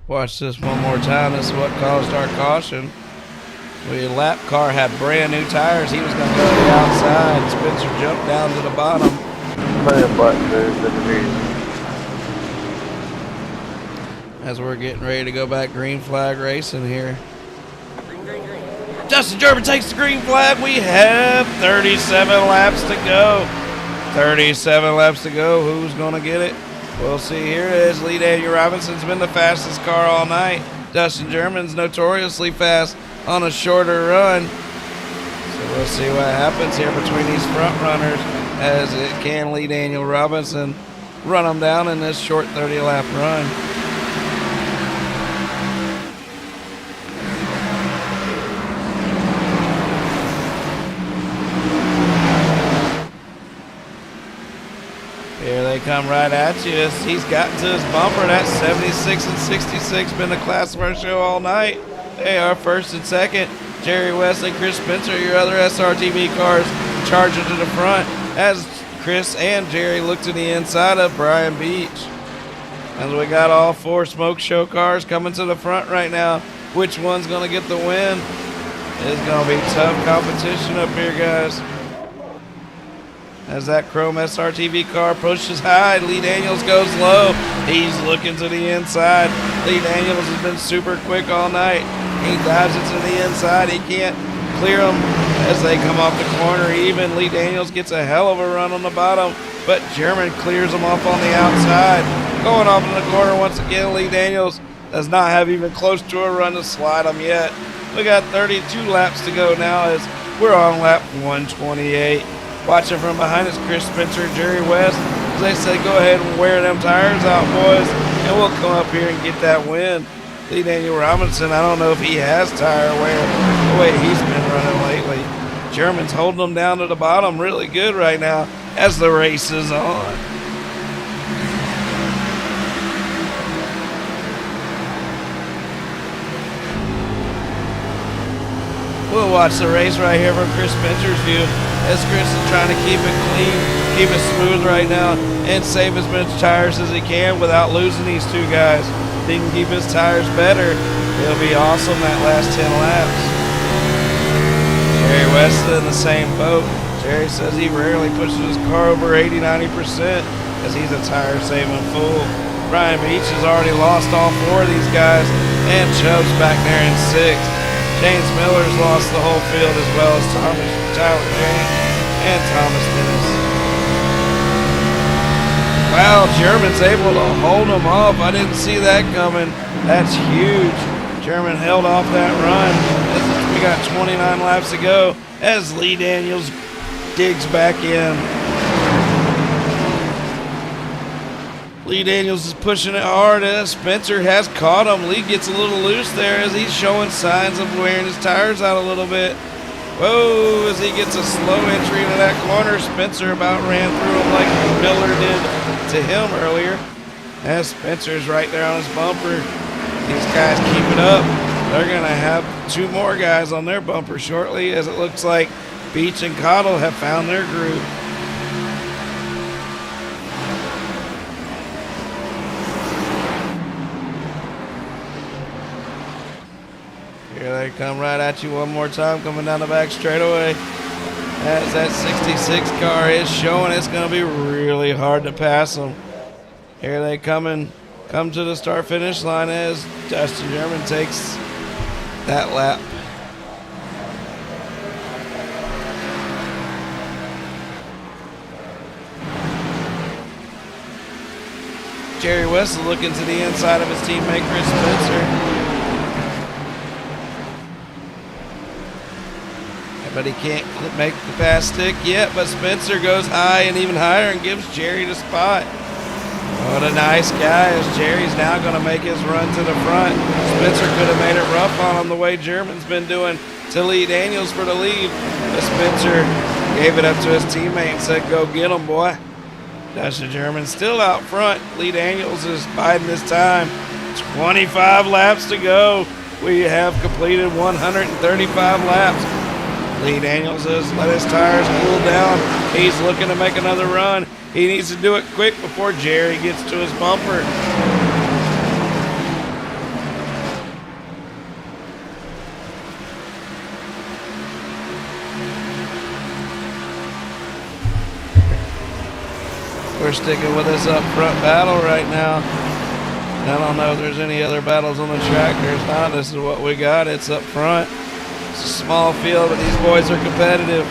A: Watch this one more time. This is what caused our caution. The lap car had brand new tires. He was going to go to the outside. Spencer jumped down to the bottom. As we're getting ready to go back green flag racing here. Green. Dustin German takes the green flag. We have 37 laps to go. 37 laps to go. Who's going to get it? We'll see. Here it is. Lee Daniel Robinson's been the fastest car all night. Dustin German's notoriously fast on a shorter run. So we'll see what happens here between these front runners as it can Lee Daniel Robinson run them down in this short 30-lap run. Here they come right at you. He's gotten to his bumper. That's 76 and 66. Been the class of our show all night. They are first and second. Jerry West and Chris Spencer, your other SRTV cars, charging to the front as Chris and Jerry look to the inside of Brian Beach. As we got all 4 smoke show cars coming to the front right now. Which one's going to get the win? It's going to be tough competition up here, guys. As that Chrome SRTV car pushes high, Lee Daniels goes low. He's looking to the inside. Lee Daniels has been super quick all night. He dives it to the inside. He can't clear them as they come off the corner even. Lee Daniels gets a hell of a run on the bottom, but German clears them off on the outside. Going off in the corner once again, Lee Daniels does not have even close to a run to slide them yet. We got 32 laps to go now as we're on lap 128. Watching from behind is Chris Spencer and Jerry West. As they say, go ahead and wear them tires out, boys, and we'll come up here and get that win. Lee Daniel Robinson, I don't know if he has tire wear the way he's been running lately. German's holding them down to the bottom really good right now as the race is on. We'll watch the race right here from Chris Spencer's view as Chris is trying to keep it clean, keep it smooth right now, and save as much tires as he can without losing these 2 guys. If he can keep his tires better, it'll be awesome that last 10 laps. Jerry West is in the same boat. Jerry says he rarely pushes his car over 80-90% as he's a tire-saving fool. Brian Beach has already lost all 4 of these guys, and Chubb's back there in 6th. James Miller's lost the whole field, as well as Tyler James and Thomas Dennis. Wow, German's able to hold them off. I didn't see that coming. That's huge. German held off that run. We got 29 laps to go as Lee Daniels digs back in. Lee Daniels is pushing it hard as Spencer has caught him. Lee gets a little loose there as he's showing signs of wearing his tires out a little bit. Whoa, as he gets a slow entry into that corner. Spencer about ran through him like Miller did to him earlier. As Spencer's right there on his bumper. These guys keep it up. They're going to have 2 more guys on their bumper shortly, as it looks like Beach and Cottle have found their groove. Here they come right at you one more time, coming down the back straightaway. As that 66 car is showing, it's going to be really hard to pass them. Here they come to the start-finish line as Dustin German takes that lap. Jerry West is looking to the inside of his teammate Chris Spencer. But he can't make the pass stick yet, but Spencer goes high and even higher and gives Jerry the spot. What a nice guy, as Jerry's now going to make his run to the front. Spencer could have made it rough on him the way German's been doing to Lee Daniels for the lead. But Spencer gave it up to his teammate and said, go get him, boy. Dustin German still out front. Lee Daniels is biding his time. 25 laps to go. We have completed 135 laps. Lee Daniels has let his tires cool down. He's looking to make another run. He needs to do it quick before Jerry gets to his bumper. We're sticking with this up front battle right now. I don't know if there's any other battles on the track. There's not. This is what we got. It's up front. It's a small field, but these boys are competitive.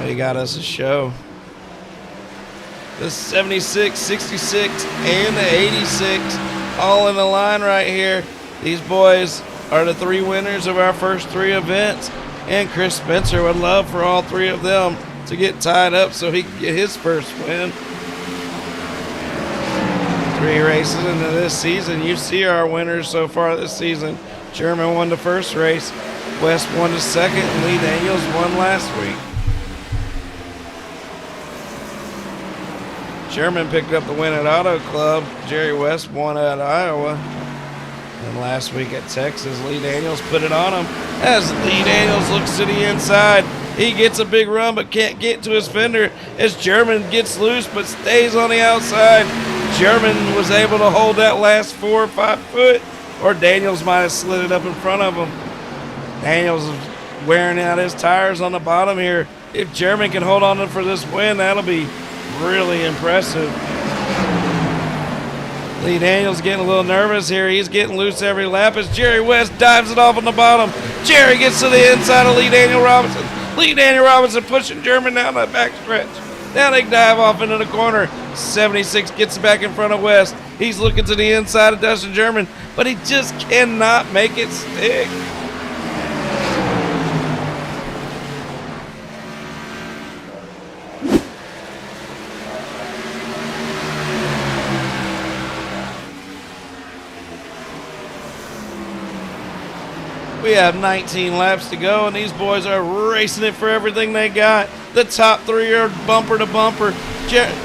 A: They got us a show. The 76, 66, and the 86 all in the line right here. These boys are the 3 winners of our first 3 events, and Chris Spencer would love for all 3 of them to get tied up so he can get his first win. 3 races into this season. You see our winners so far this season. German won the first race. West won the second, and Lee Daniels won last week. Sherman picked up the win at Auto Club. Jerry West won at Iowa. And last week at Texas, Lee Daniels put it on him. As Lee Daniels looks to the inside, he gets a big run but can't get to his fender as German gets loose but stays on the outside. German was able to hold that last 4 or 5 foot, or Daniels might have slid it up in front of him. Daniels is wearing out his tires on the bottom here. If German can hold on for this win, that'll be really impressive. Lee Daniels getting a little nervous here. He's getting loose every lap as Jerry West dives it off on the bottom. Jerry gets to the inside of Lee Daniel Robinson. Lee Daniel Robinson pushing German down that back stretch. Now they dive off into the corner. 76 gets back in front of West. He's looking to the inside of Dustin German, but he just cannot make it stick. We have 19 laps to go, and these boys are racing it for everything they got. The top 3 are bumper to bumper.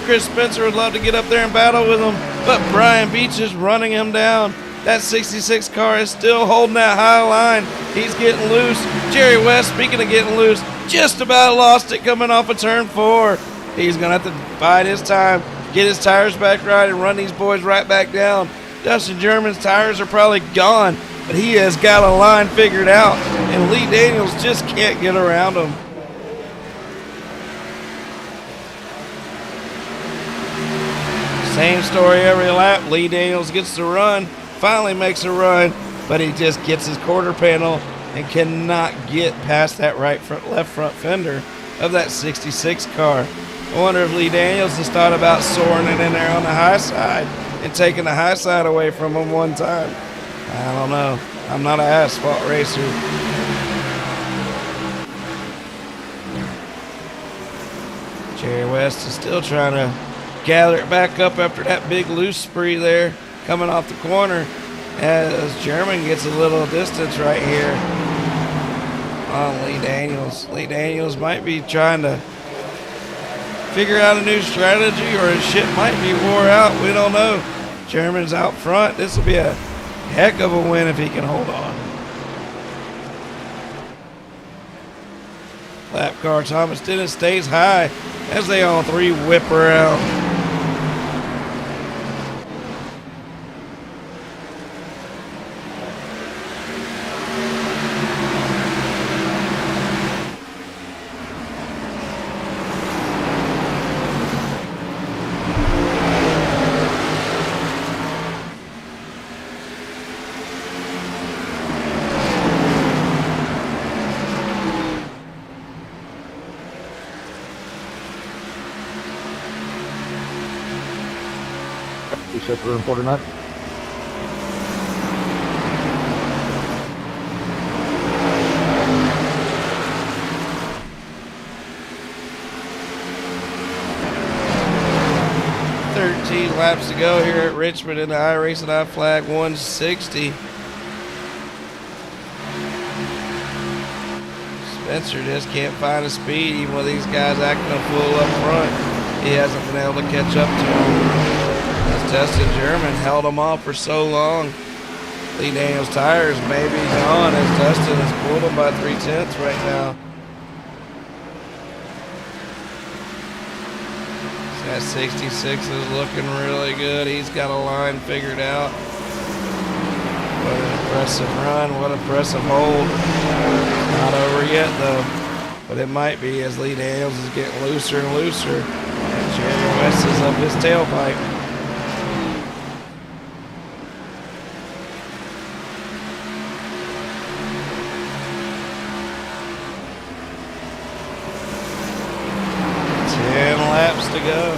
A: Chris Spencer would love to get up there and battle with him, but Brian Beach is running him down. That 66 car is still holding that high line. He's getting loose. Jerry West, speaking of getting loose, just about lost it coming off of turn 4. He's going to have to bide his time, get his tires back right, and run these boys right back down. Dustin German's tires are probably gone, but he has got a line figured out, and Lee Daniels just can't get around him. Same story every lap. Lee Daniels gets the run, finally makes a run, but he just gets his quarter panel and cannot get past that left front fender of that 66 car. I wonder if Lee Daniels has thought about soaring it in there on the high side and taking the high side away from him one time. I don't know. I'm not an asphalt racer. Jerry West is still trying to gather it back up after that big loose spree there coming off the corner as German gets a little distance right here on Lee Daniels. Lee Daniels might be trying to figure out a new strategy, or his shit might be wore out. We don't know. German's out front. This will be a heck of a win if he can hold on. Lap car Thomas Dennis stays high as they all three whip around.
E: Set room 49.
A: Laps to go here at Richmond in the IRacingIFlag 160. Spencer just can't find a speed, even with these guys acting a fool up front. He hasn't been able to catch up to him. As Dustin German held him off for so long. Lee Daniels' tires may be gone as Dustin has pulled him by 3/10 right now. That 66 is looking really good. He's got a line figured out. What an impressive run. What an impressive hold. It's not over yet, though. But it might be as Lee Daniels is getting looser and looser. And Jerry West is up his tailpipe. To go.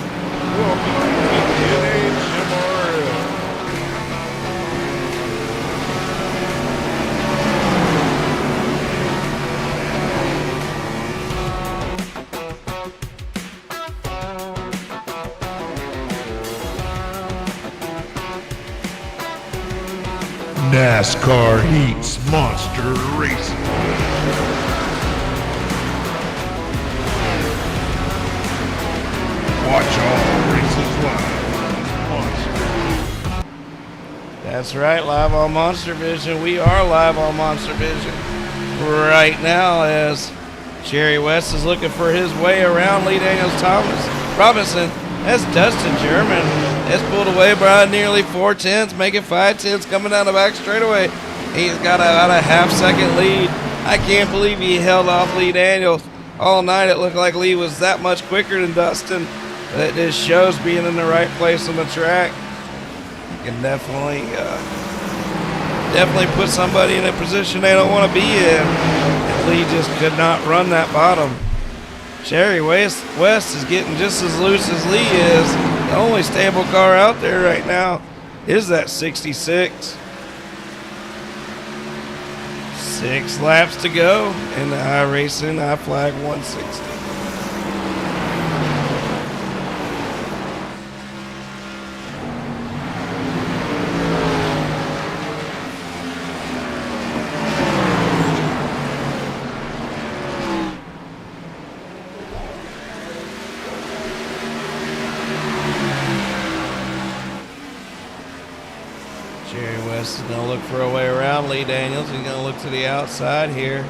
F: NASCAR Heats Monster Racing. Watch all races live on Monster.
A: That's right, live on Monster Vision. We are live on Monster Vision right now as Jerry West is looking for his way around Lee Daniels Robinson. That's Dustin German. Has pulled away by nearly 4/10, making 5/10 coming down the back straightaway. He's got about a half-second lead. I can't believe he held off Lee Daniels all night. It looked like Lee was that much quicker than Dustin. But it just shows being in the right place on the track. You can definitely put somebody in a position they don't want to be in. And Lee just could not run that bottom. Jerry West is getting just as loose as Lee is. The only stable car out there right now is that 66. 6 laps to go in the IRacingIFlag 160. Jerry West is going to look for a way around Lee Daniels. He's going to look to the outside here.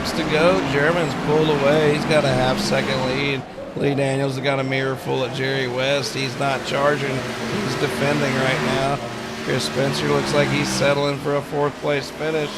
A: laps to go. German's pulled away. He's got a half-second lead. Lee Daniels has got a mirror full at Jerry West. He's not charging. He's defending right now. Chris Spencer looks like he's settling for a fourth-place finish.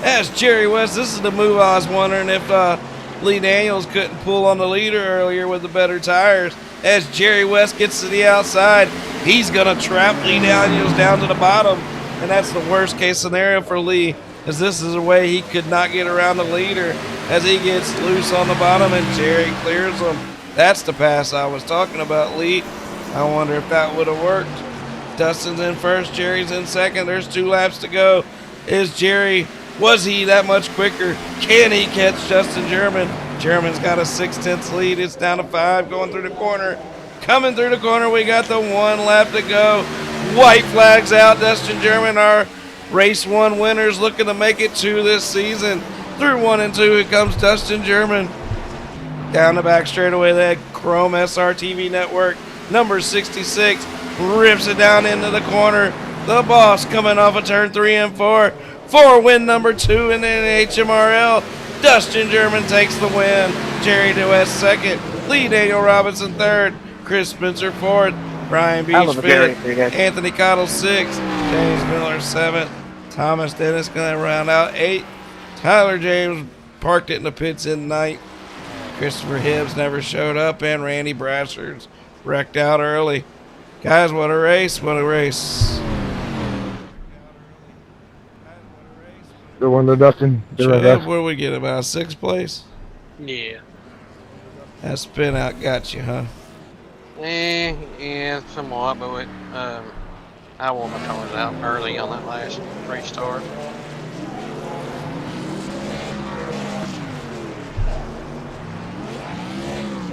A: That's Jerry West. This is the move I was wondering if Lee Daniels couldn't pull on the leader earlier with the better tires. As Jerry West gets to the outside, he's going to trap Lee Daniels down to the bottom. And that's the worst-case scenario for Lee, as this is a way he could not get around the leader as he gets loose on the bottom and Jerry clears him. That's the pass I was talking about, Lee. I wonder if that would have worked. Dustin's in first, Jerry's in second. There's 2 laps to go. Was he that much quicker? Can he catch Justin German? German's got a 6/10 lead. It's down to 5 going through the corner. Coming through the corner, we got the 1 lap to go. White flags out. Dustin German, our race 1 winners, looking to make it 2 this season. Through 1 and 2, here comes Dustin German. Down the back straightaway, that Chrome SRTV network, number 66, rips it down into the corner. The boss coming off of turn 3 and 4. For win number 2 in the HMRL. Dustin German takes the win. Jerry West second. Lee Daniel Robinson third. Chris Spencer fourth. Brian Beach fifth. Anthony Cottle sixth. James Miller seventh. Thomas Dennis going to round out 8th. Tyler James parked it in the pits in 9th. Christopher Hibbs never showed up, and Randy Brassard's wrecked out early. Guys, what a race, what a race.
E: Good one to Dustin.
A: What did we get, about 6th place?
B: Yeah.
A: That spin out got you, huh?
B: Yeah, somewhat, but I wore my tires out early on that last restart.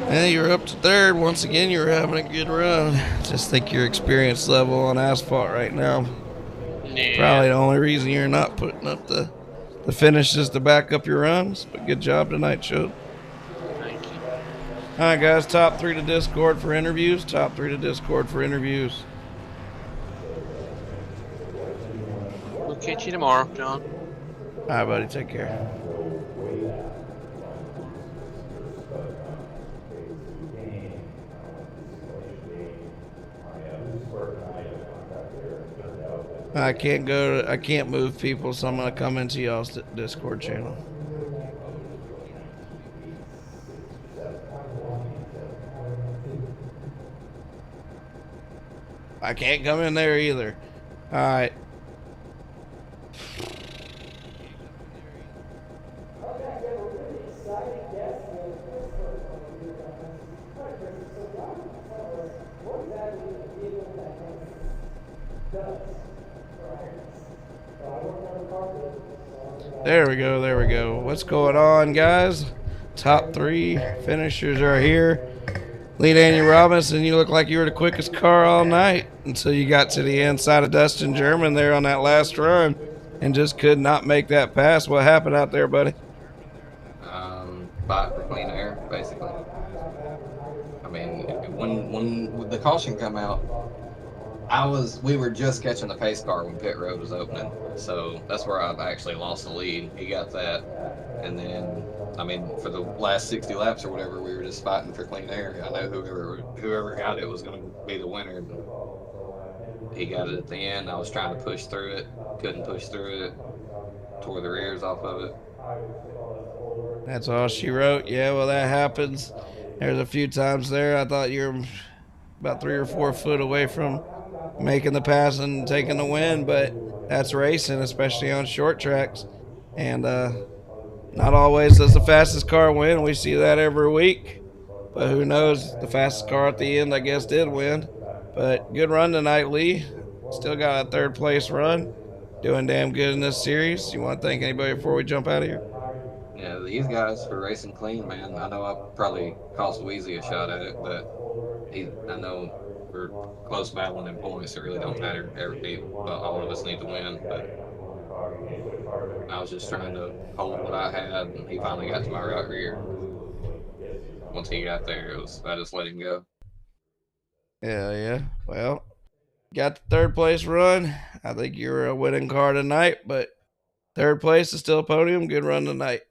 A: Yeah, you're up to 3rd. Once again, you're having a good run. Just think your experience level on asphalt right now.
B: Yeah.
A: Probably the only reason you're not putting up the finishes to back up your runs. But good job tonight, Shote.
B: Thank you.
A: All right, guys. Top 3 to Discord for interviews. Top 3 to Discord for interviews.
B: We'll catch you tomorrow, John.
A: All right, buddy. Take care. I can't move people, so I'm going to come into y'all's Discord channel. I can't come in there either. All right. There we go, there we go. What's going on, guys? Top 3 finishers are here. Lee Daniel Robinson, you look like you were the quickest car all night until you got to the inside of Dustin German there on that last run and just could not make that pass. What happened out there, buddy?
G: Fight for clean air, basically. I mean, when the caution come out, we were just catching the pace car when pit road was opening, so that's where I've actually lost the lead. He got that, and then, I mean, for the last 60 laps or whatever, we were just fighting for clean air. I know whoever got it was going to be the winner. He got it at the end. I was trying to push through it, couldn't push through it, tore the rears off of it.
A: That's all she wrote. Yeah, well, that happens. There's a few times there I thought you were about 3 or 4 foot away from making the pass and taking the win, but that's racing, especially on short tracks. And not always does the fastest car win. We see that every week. But who knows? The fastest car at the end, I guess, did win. But good run tonight, Lee. Still got a 3rd place run. Doing damn good in this series. You want to thank anybody before we jump out of here?
G: Yeah, these guys for racing clean, man. I know I probably cost Weezy a shot at it, but I know we're close battling in points. It really don't matter. All of us need to win, but I was just trying to hold what I had, and he finally got to my right rear. Once he got there, I just let him go.
A: Yeah. Well, got the 3rd place run. I think you're a winning car tonight, but 3rd place is still a podium. Good run tonight.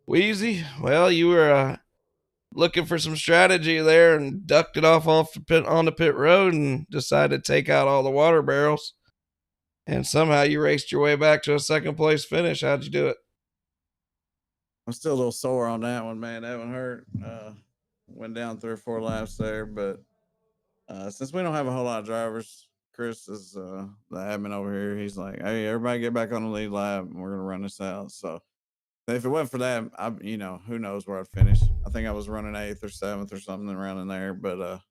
A: Wheezy, well, you were looking for some strategy there and ducked it off the pit on the pit road and decided to take out all the water barrels. And somehow you raced your way back to a second place finish. How'd you do it?
H: I'm still a little sore on that one, man. That one hurt. Went down 3 or 4 laps there, but since we don't have a whole lot of drivers, Chris is the admin over here. He's like, "Hey, everybody, get back on the lead lap, and we're gonna run this out." So if it wasn't for that, who knows where I'd finish? I think I was running 8th or 7th or something around in there, but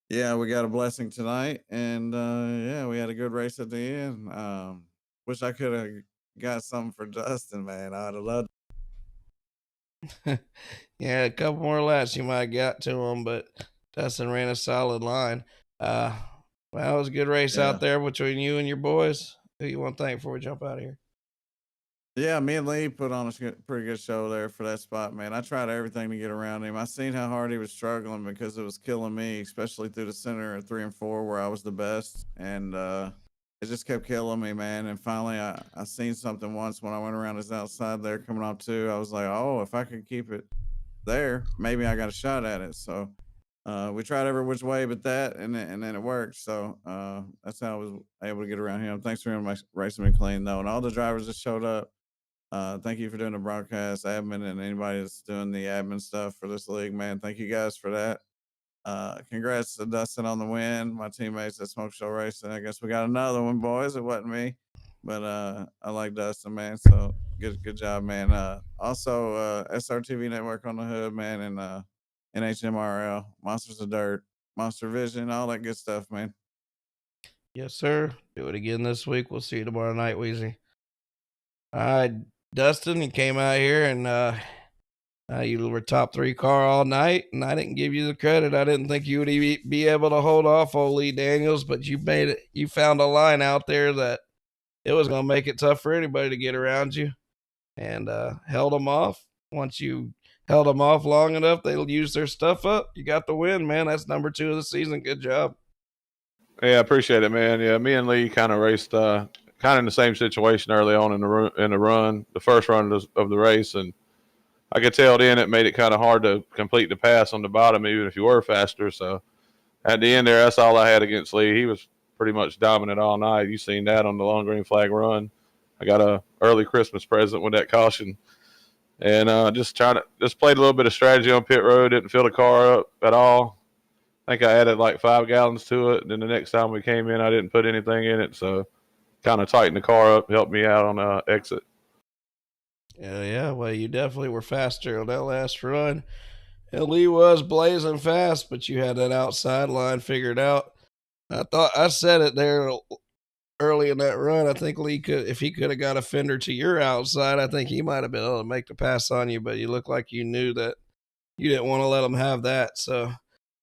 H: yeah, we got a blessing tonight, and yeah, we had a good race at the end. Wish I could have got something for Dustin, man. I'd have loved.
A: Yeah, a couple more laps you might have got to him, but Dustin ran a solid line. Well, it was a good race
H: Yeah.
A: out there between you and your boys. Who you want to thank before we jump out of here?
H: Yeah, me and Lee put on a pretty good show there for that spot, man. I tried everything to get around him. I seen how hard he was struggling because it was killing me, especially through the center of 3 and 4 where I was the best. And it just kept killing me, man. And finally, I seen something once when I went around his outside there coming off 2. I was like, oh, if I could keep it there, maybe I got a shot at it. So we tried every which way but that, and then it worked. So that's how I was able to get around him. Thanks for racing me clean, though. And all the drivers that showed up. Thank you for doing the broadcast admin and anybody that's doing the admin stuff for this league, man. Thank you guys for that. Congrats to Dustin on the win. My teammates at Smoke Show Racing. I guess we got another one, boys. It wasn't me, but I like Dustin, man. So good job, man. Also, SRTV Network on the hood, man, and NHMRL, Monsters of Dirt, Monster Vision, all that good stuff, man.
A: Yes, sir. Do it again this week. We'll see you tomorrow night, Wheezy. All right, Dustin, you came out here and you were top 3 car all night, and I didn't give you the credit. I didn't think you would be able to hold off old Lee Daniels, but you made it. You found a line out there that it was going to make it tough for anybody to get around you, and held them off. Once you held them off long enough, they'll use their stuff up. You got the win, man. That's number 2 of the season. Good job.
I: Yeah, I appreciate it, man. Yeah, me and Lee kind of raced kind of in the same situation early on in the run, the first run of the race, and I could tell then it made it kind of hard to complete the pass on the bottom, even if you were faster. So at the end there, that's all I had against Lee. He was pretty much dominant all night. You seen that on the long green flag run. I got a early Christmas present with that caution, and just played a little bit of strategy on pit road. Didn't fill the car up at all. I think I added like 5 gallons to it. Then the next time we came in, I didn't put anything in it, so kind of tightened the car up, helped me out on exit.
A: Yeah. Well, you definitely were faster on that last run. And Lee was blazing fast, but you had that outside line figured out. I said it there early in that run. I think Lee could, if he could have got a fender to your outside, I think he might have been able to make the pass on you, but you looked like you knew that you didn't want to let him have that. So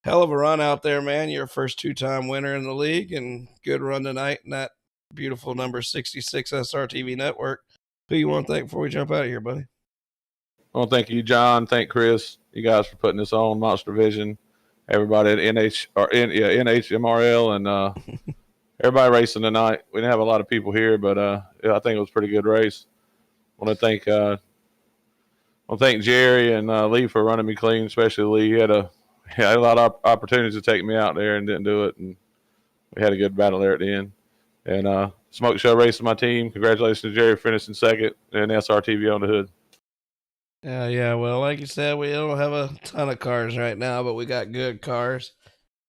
A: hell of a run out there, man. You're a first 2-time winner in the league, and good run tonight in that beautiful number 66 SRTV network. Who you want to thank before we jump out of here, buddy?
I: Well, thank you, John. Thank Chris, you guys for putting this on, Monster Vision, everybody at NHMRL, and everybody racing tonight. We didn't have a lot of people here, but yeah, I think it was a pretty good race. I want to thank Jerry and Lee for running me clean, especially Lee. He had a lot of opportunities to take me out there and didn't do it, and we had a good battle there at the end. And Smoke Show Racing, my team. Congratulations to Jerry for finishing second, and SRTV on the hood.
A: Yeah. Well, like you said, we don't have a ton of cars right now, but we got good cars.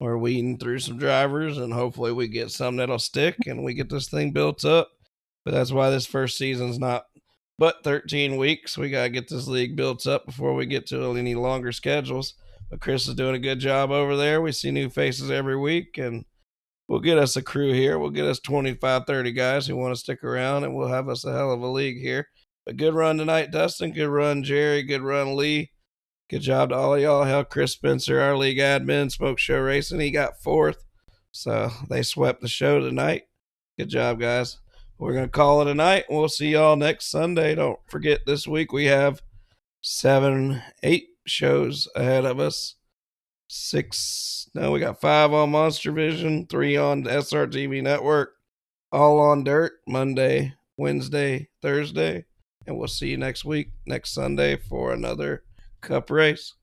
A: We're weeding through some drivers, and hopefully we get some that'll stick, and we get this thing built up. But that's why this first season's not but 13 weeks. We got to get this league built up before we get to any longer schedules. But Chris is doing a good job over there. We see new faces every week, and we'll get us a crew here. We'll get us 25, 30 guys who want to stick around, and we'll have us a hell of a league here. But good run tonight, Dustin. Good run, Jerry. Good run, Lee. Good job to all of y'all. Hell, Chris Spencer, our league admin, Smoke Show Racing, he got 4th. So they swept the show tonight. Good job, guys. We're going to call it a night. We'll see y'all next Sunday. Don't forget, this week we have 8 shows ahead of us. We got 5 on Monster Vision, 3 on SRTV Network, all on dirt, Monday, Wednesday, Thursday. and we'll see you next week, next Sunday, for another Cup race.